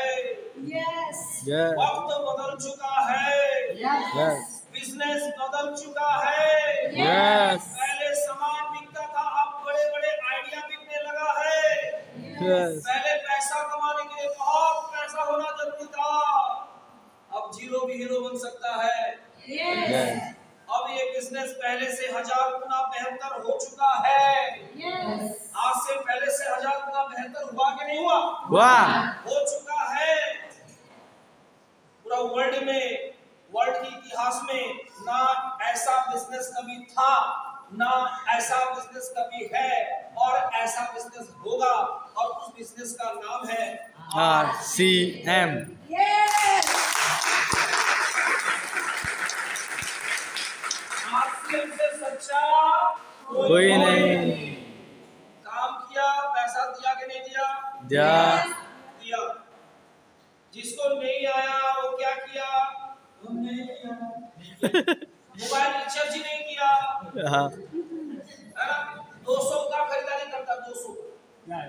Yes. Yes. वक्त बदल चुका है, Yes. बिजनेस बदल चुका है। Yes. पहले सामान बिकता था, अब बड़े बड़े आइडिया बिकने लगा है। Yes. पहले पैसा कमाने के लिए बहुत Yes. अब ये बिजनेस पहले से 1000 गुना बेहतर हो चुका है। आज से पहले से 1000 गुना बेहतर हुआ कि नहीं हुआ? वाह। हो चुका है। पूरा वर्ल्ड में, वर्ल्ड के इतिहास में ना ऐसा बिजनेस कभी था, ना ऐसा बिजनेस कभी है, और ऐसा बिजनेस होगा, और उस बिजनेस का नाम है RCM। RCM से सच्चा कोई नहीं। काम किया, पैसा दिया कि नहीं दिया? दिया। जिसको नहीं आया वो क्या किया? नहीं किया। मोबाइल रिचार्ज ही नहीं किया, हाँ। है ना? 200 का खरीदारी करता, 200 है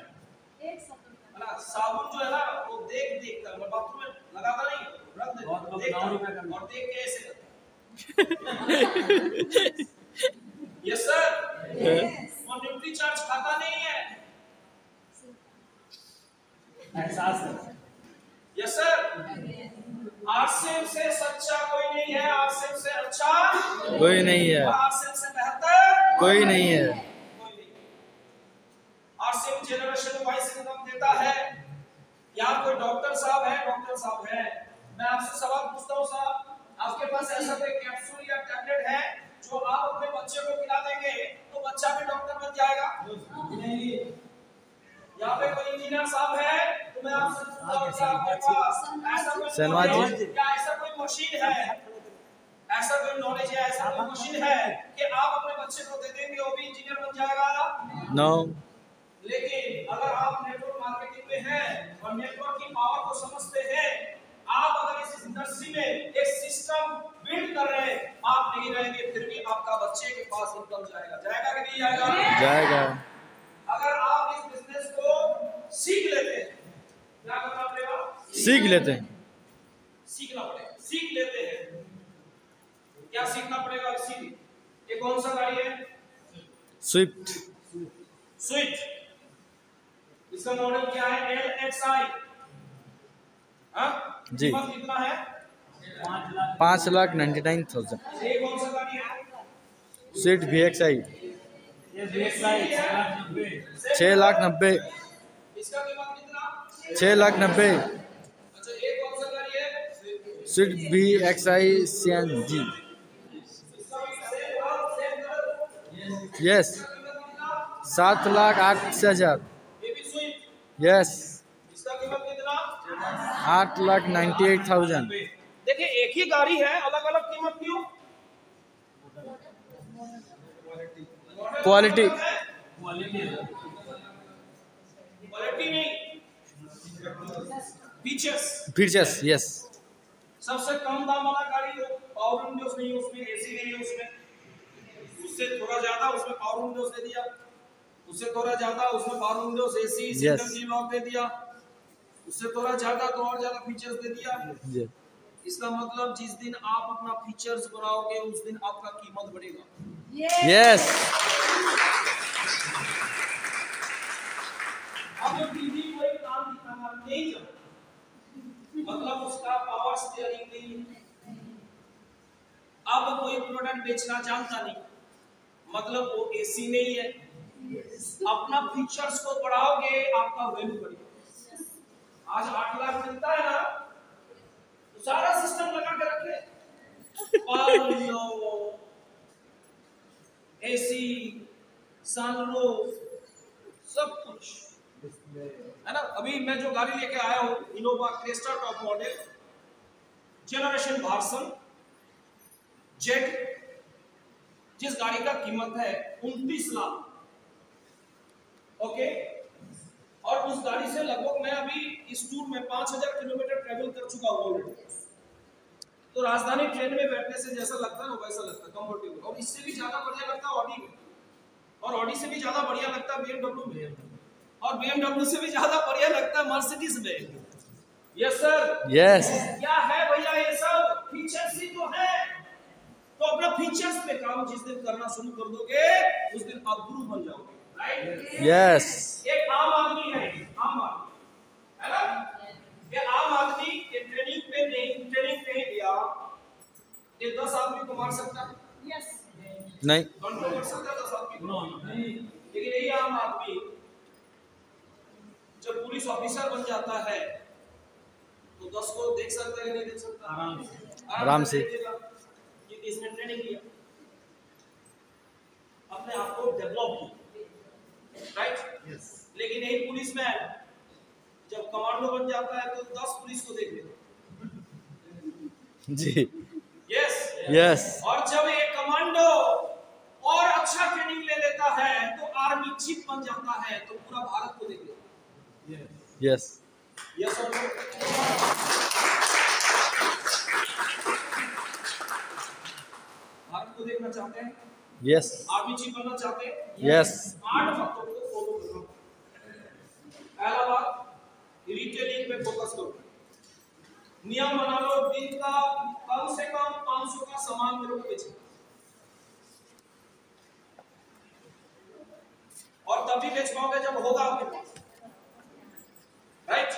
ना? साबुन जो है ना वो देख कर, मैं बाथरूम में लगाता नहीं, रख देता और देख के ऐसे करता। Yes sir. और न्यूट्री चार्ज खाता नहीं है। एहसास है। Yes sir. RCM से सच्चा कोई नहीं है, RCM से अच्छा कोई नहीं है, RCM से बेहतर कोई नहीं है। RCM जनरेशन वाइज इनकम देता है। यहाँ कोई डॉक्टर साहब है, मैं आपसे सवाल पूछता हूँ साहब, आपके पास ऐसा कोई कैप्सूल या टैबलेट है जो आप अपने बच्चे को खिला देंगे तो बच्चा भी डॉक्टर बन जाएगा? नहीं। यहाँ पे कोई इंजीनियर साहब है तो मैं आपसे पूछता हूँ कि आपके पास ऐसा कोई मशीन है, ऐसा कोई नॉलेज है, ऐसा कोई मशीन है कि आप अपने बच्चे को दे देंगे वो भी इंजीनियर बन जाएगा? नो। लेकिन अगर आप नेटवर्क मार्केटिंग में हैं और नेटवर्क की पावर को समझते हैं, आप अगर इस इंडस्ट्री में एक सिस्टम बिल्ड कर रहे हैं, आप नहीं रहेंगे फिर भी आपका बच्चे के पास इनकम जाएगा कि नहीं जाएगा? जाएगा। अगर आप इस बिजनेस को सीख लेते हैं, क्या करना पड़ेगा? सीख लेते हैं। सीखना पड़ेगा। सीख लेते हैं, क्या सीखना पड़ेगा? ये कौन सा गाड़ी है? स्विफ्ट। इसका मॉडल क्या है? LXI। जी। कितना है? 5,99,000। ये कौन सा गाड़ी है? Swift VXI। ये VXI 6,90,000। इसका कीमत कितना? 6,90,000। अच्छा, ये कौन सा गाड़ी है? Swift VXI CNG। यस। 7,08,000। ये भी स्विफ्ट। यस। इसका कीमत कितना? 8,98,000। देखिए एक ही गाड़ी है, अलग अलग कीमत क्यों? क्वालिटी। क्वालिटी नहीं, फीचर्स। यस। सबसे कम दाम वाला गाड़ी हो, पावर विंडोज नहीं है उसमें, एसी नहीं है उसमें, उससे थोड़ा ज्यादा उसमें पावर विंडोज दे दिया, उससे थोड़ा ज्यादा उसमें पावर विंडोज, एसी, सिंगल जी लॉक दे दिया, उससे थोड़ा ज्यादा तो और ज्यादा फीचर्स दे दिया। इसका मतलब जिस दिन आप अपना फीचर्स बढ़ाओगे उस दिन आपका कीमत बढ़ेगा। यस। अब टीवी कोई काम दिखाना नहीं जानता, मतलब उसका पावर स्टीयरिंग नहीं है। अब कोई प्रोडक्ट बेचना जानता नहीं, मतलब वो एसी नहीं है। अपना फीचर्स को बढ़ाओगे आपका वैल्यू बढ़ेगा। आज 8 लाख मिलता है ना, तो सारा सिस्टम लगा के रखे, एसी, सनरूफ, सब कुछ है ना। अभी मैं जो गाड़ी लेके आया हूँ, Innova Crysta top model generation version jet, जिस गाड़ी का कीमत है 29 लाख। ओके, और उस गाड़ी से लगभग मैं अभी इस टूर में 5000 किलोमीटर ट्रेवल कर चुका हूँ ऑलरेडी। तो राजधानी ट्रेन में बैठने से जैसा लगता है वैसा लगता है, कंफर्टेबल, और इससे भी ज्यादा बढ़िया लगता है ऑडी में, और ऑडी से भी ज्यादा बढ़िया लगता है BMW में, और BMW से भी ज्यादा बढ़िया लगता है मर्सिडीज में। Yes sir. यस। क्या है भैया? ये सब फीचर्स ही तो है। तो अपना फीचर्स पे काम जिस दिन करना शुरू कर दोगे उस दिन आप गुरु बन जाओगे, राइट? यस। एक आम आदमी है, आम आदमी है ना, ये आम आदमी ये ट्रेनिंग पे नहीं दिया, ये 10 आदमी नहीं। कंट्रोल कर सकता है 10 आदमी को? लेकिन यही आम आदमी जब पुलिस ऑफिसर बन जाता है तो 10 को देख सकता है कि नहीं देख सकता? आराम से। क्योंकि इसने ट्रेनिंग किया, अपने आप को डेवलप किया, राइट? लेकिन यही पुलिसमैन जब कमांडो बन जाता है तो 10 पुलिस को देख लेता है। जी। Yes yes. और जब एक कमांडो और अच्छा ट्रेनिंग ले लेता है तो आर्मी चीफ बन जाता है तो पूरा भारत को देख लेता है। यस। यस और नो? भारत को देखना चाहते हैं? यस। आर्मी चीफ बनना चाहते हैं? यस। 8 बातों को फॉलो करना। पहला बात, रिटेलिंग पे फोकस करो। नियम बना लो, दिन का कम से कम 500 का सामान मेरे को बेचना, और तभी बेच पाओगे जब होगा आपके पास, राइट?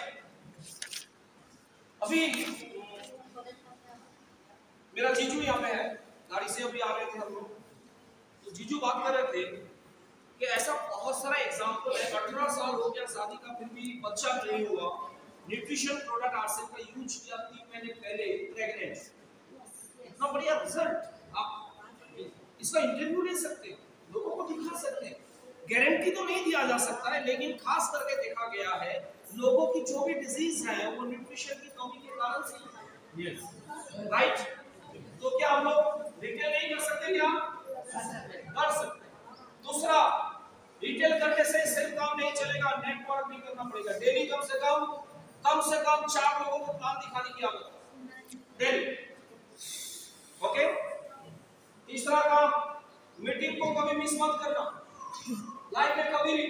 अभी मेरा जीजू यहाँ पे है, गाड़ी से अभी आ रहे थे हम लोग, तो जीजू बात कर रहे थे कि ऐसा बहुत सारा एग्जाम्पल है, 18 साल हो गया शादी का फिर भी बच्चा नहीं हुआ, न्यूट्रिशन प्रोडक्ट आरसेल का यूज किया 3 महीने पहले, प्रेग्नेंट, इतना बढ़िया रिजल्ट। आप इसका इंटरव्यू ले सकते हैं, लोगों को दिखा सकते हैं, गारंटी तो नहीं दिया जा सकता है लेकिन खास करके देखा गया है लोगों की जो भी डिजीज है वो न्यूट्रिशन की कमी के कारण से है। Yes, right? तो क्या हम लोग रिटेल नहीं कर सकते? क्या कर सकते? दूसरा, रिटेल करने से सिर्फ काम नहीं चलेगा, नेटवर्क भी करना पड़ेगा। डेली कम से कम 4 लोगों को प्लान दिखाने की आदत डेली, ओके? तीसरा काम, मीटिंग को कभी मिस मत करना, लाइफ में कभी भी,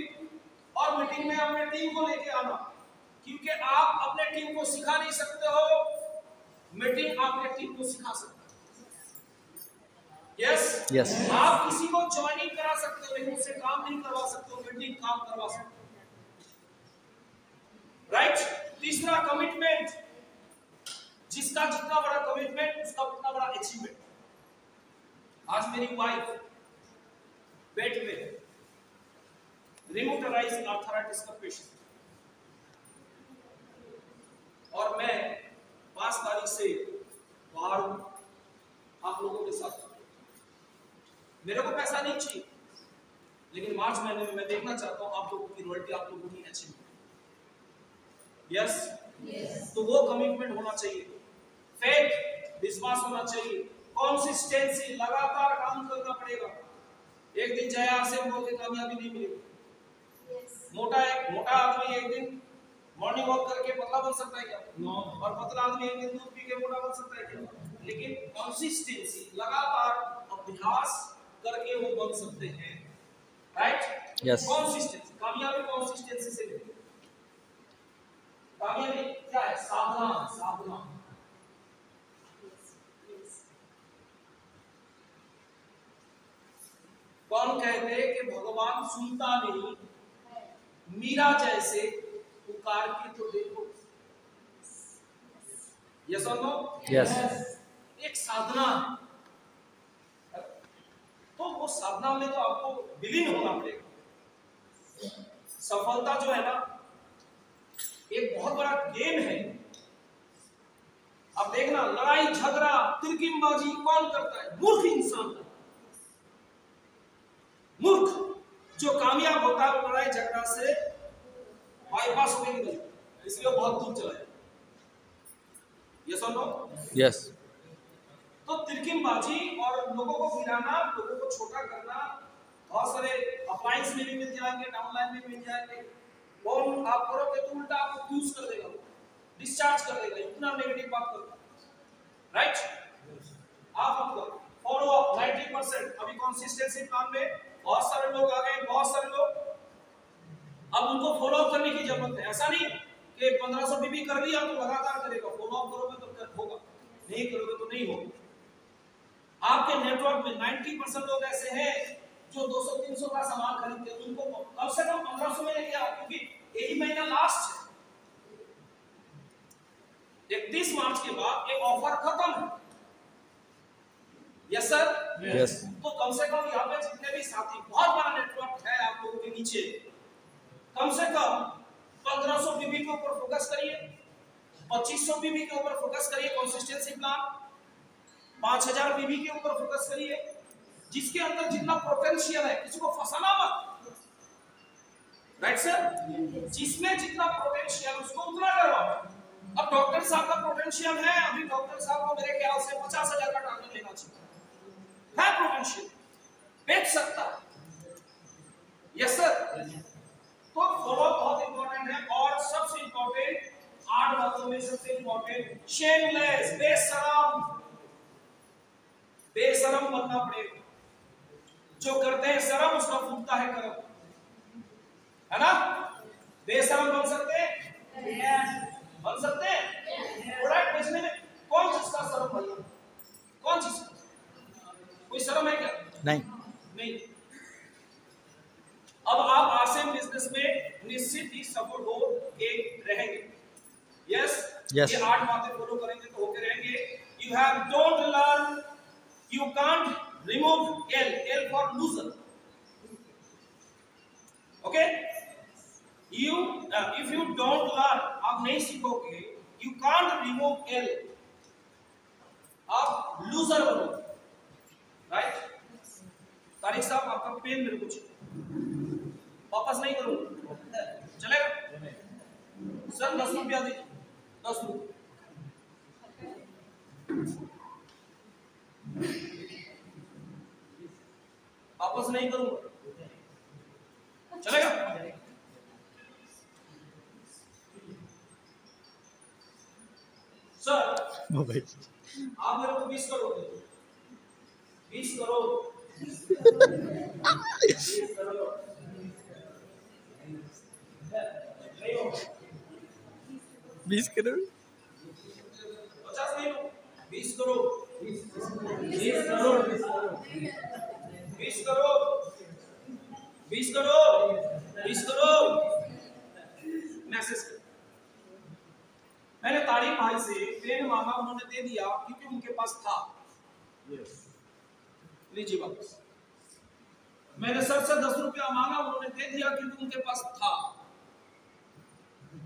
और मीटिंग में अपने टीम को लेके आना, क्योंकि आप अपने टीम को सिखा नहीं सकते हो, मीटिंग आपके टीम को सिखा सकता है। Yes yes. आप किसी को ज्वाइनिंग करा सकते हो लेकिन उससे काम नहीं करवा सकते हो, मीटिंग काम करवा सकते हो, राइट? तीसरा, कमिटमेंट, जिसका जितना बड़ा कमिटमेंट उसका उतना बड़ा अचीवमेंट। आज मेरी वाइफ बेड में रिमोटराइज आर्थराइटिस का पेशेंट, और मैं 5 तारीख से बाहर हूं आप लोगों के साथ। मेरे को पैसा नहीं चाहिए लेकिन मार्च महीने में मैं देखना चाहता हूं आप लोगों की रॉयल्टी, आप लोगों की अचीवमेंट। यस, तो वो कमिटमेंट होना चाहिए, फेथ, विश्वास होना चाहिए, कंसिस्टेंसी, लगातार काम करना पड़ेगा। एक दिन जय आर से बोल के कामयाबी नहीं मिलेगी। मोटा आदमी एक दिन मॉर्निंग वॉक करके पतला बन सकता है क्या? नो। और पतला आदमी एक दिन दूध पी के मोटा बन सकता है क्या? लेकिन कंसिस्टेंसी, लगातार अभ्यास करके वो बन सकते हैं, राइट? यस। कंसिस्टेंसी, कामयाबी कंसिस्टेंसी से मिलती है। कामयाबी क्या है? साधना। कौन कहते हैं कि भगवान सुनता नहीं, मीरा जैसे पुकार के तो देखो। यस और नो? यस। एक साधना है, तो वो साधना में तो आपको विलीन होना पड़ेगा। सफलता जो है ना, एक बहुत बड़ा गेम है। अब देखना, लड़ाई झगड़ा तिरकिमबाजी कौन करता है? मूर्ख इंसान करता है। मूर्ख जो कामयाब होता है वो लड़ाई झगड़ा से बाईपास होने की वजह, इसलिए बहुत दूर चला जाए। यस और नो? यस। तो तिरकिमबाजी और लोगों को गिराना, लोगों को छोटा करना, बहुत सारे अप्लायंस में भी मिल जाएंगे, डाउनलाइन में मिल जाएंगे, वो आप करोगे तो उल्टा आपको यूज कर देगा, डिस्चार्ज कर देगा, इतना नेगेटिव बात करता है, राइट? आप आपको फॉलो अप 90%, अभी कंसिस्टेंसी प्लान में बहुत सारे लोग आ गए, बहुत सारे लोग, अब उनको फॉलो अप करने की जरूरत है। ऐसा नहीं कि 1500 बीबी कर लिया तो लगातार करेगा, फॉलो अप करोगे तो होगा, नहीं करोगे तो नहीं होगा। आपके नेटवर्क में 90% लोग ऐसे हैं जो 200-300 का सामान खरीदते हैं, उनको कम से कम 1500 में लेके आओ, क्योंकि यही महीना लास्ट है, 31 मार्च के बाद एक ऑफर खत्म है। Yes sir? यस। तो कम से कम यहाँ पे जितने भी साथी, बहुत बड़ा नेटवर्क है आप लोगों के नीचे, कम से कम 1500 पीबी के ऊपर फोकस करिए, 2500 पीबी के ऊपर फोकस करिए कंसिस्टेंसी प्लान, 5000 पीबी के ऊपर फोकस करिए, जिसके अंदर जितना पोटेंशियल है, किसी को फंसाना मत, राइट सर, जिसमें जितना पोटेंशियल उसको उतना करवाओ। अब डॉक्टर साहब का पोटेंशियल है, अभी डॉक्टर साहब को मेरे ख्याल से 50,000 का टारगेट लेना चाहिए, है पोटेंशियल, बेच सकता है, यस सर। तो फॉलो बहुत इंपॉर्टेंट है, और सबसे इंपॉर्टेंट 8 बातों में सबसे इंपॉर्टेंट शेमलेस, बेशरम बनना पड़ेगा। जो करते हैं शर्म उसका फूटता है करम, है ना? बेशरम बन सकते हैं, बन सकते हैं। प्रोडक्ट बेचने में कौन चीज का शर्म भैया, कौन चीज का? कोई शर्म है क्या? नहीं। अब आप आरसीएम बिजनेस में निश्चित ही सफल हो के रहेंगे, यस। ये 8 बातें फॉलो करेंगे तो होके रहेंगे। You have don't learn, you can't remove L for loser, okay. You if you don't learn, आप नहीं सीखोगे, यू कांट रिमूव L, आप लूजर बनोगे, राइट। तारिक साहब आपका पेन मेरे को वापस नहीं करूंगा, चलेगा सर? 10 रुपया दीजिए, 10 रुपये। वापस नहीं करूंगा, चलेगा? सर आप मेरे को 20 करोड़ दे, 20 करोड़ 20 करोड़ 50 नहीं, 20 करोड़ 20 करोड़ 20 करोड़ 20 करोड़ 20 करोड़ मैसेज कर। मैंने तारीफ भाई से पेन मांगा, उन्होंने दे दिया क्योंकि उनके पास था, लीजिए वापस। मैंने सर से 10 रुपया मांगा, उन्होंने दे दिया क्योंकि उनके पास था।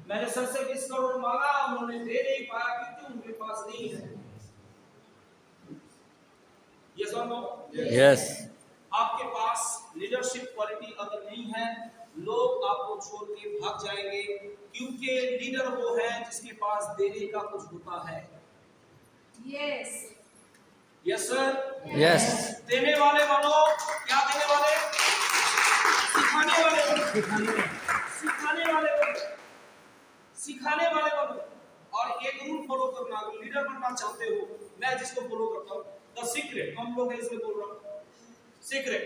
मैंने सर से 20 करोड़ मांगा, उन्होंने दे नहीं पाया क्योंकि उनके पास नहीं है। यस और नो? यस। आपके पास लीडरशिप क्वालिटी अगर नहीं है, लोग आपको छोड़ के भाग जाएंगे, क्योंकि लीडर वो है जिसके पास देने का कुछ होता है। Yes yes sir, yes. देने वाले बनो। क्या देने वाले? सिखाने वाले बनो, सिखाने वाले बनो, सिखाने वाले बनो। और एक रूल फॉलो करना, अगर लीडर बनना चाहते हो, मैं जिसको फॉलो करता हूँ, द सीक्रेट, हम लोग इसलिए बोल रहा हूँ सीक्रेट।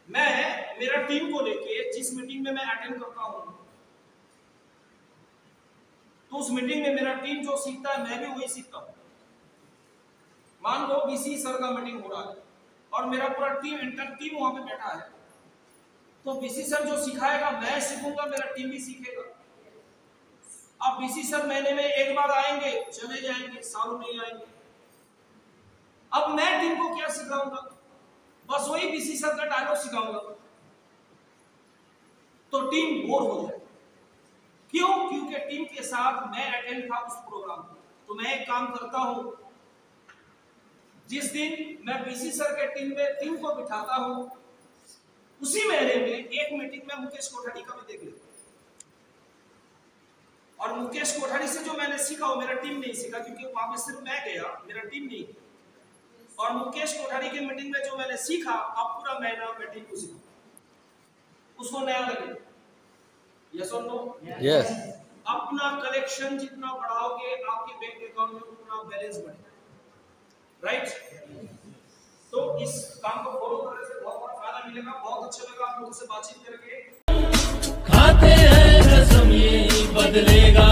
मैं मेरा टीम को लेके जिस मीटिंग में मैं अटेंड करता हूँ, तो उस मीटिंग में मेरा टीम जो सीखता है मैं भी वही सीखता हूँ। मान लो बीसी सर का मीटिंग हो रहा है और मेरा पूरा टीम इंटर टीम वहां पे बैठा है, तो बीसी सर जो सिखाएगा मैं सीखूंगा, मेरा टीम भी सीखेगा। अब बीसी सर महीने में एक बार आएंगे, चले जाएंगे, सालों नहीं आएंगे। अब मैं टीम को क्या सिखाऊंगा? बस वही बीसी सर का डायलॉग सिखाऊंगा, तो टीम बोर हो जाए। क्यों? क्योंकि टीम के साथ मैं अटेंड था उस प्रोग्राम में। तो मैं एक काम करता हूं, जिस दिन मैं बीसी सर के टीम को बिठाता हूं, उसी महीने में एक मीटिंग में मुकेश कोठारी का भी देख लेता हूं। और मुकेश कोठारी से जो मैंने सीखा वो मेरा टीम नहीं सीखा, क्योंकि वहां पे सिर्फ मैं गया, मेरा टीम नहीं। और मुकेश कोठारी की मीटिंग में जो मैंने सीखा, अब पूरा महीना मैं टीम को सीखा, उसको नया लगे। यस और नो? यस। अपना कलेक्शन जितना बढ़ाओगे, आपके बैंक अकाउंट में उतना बैलेंस बढ़ेगा, राइट? तो इस काम को फॉलो करने से बहुत बड़ा फायदा मिलेगा। बहुत अच्छा लगा आप लोगों से बातचीत करके। खाते हैं कसम ये बदलेगा।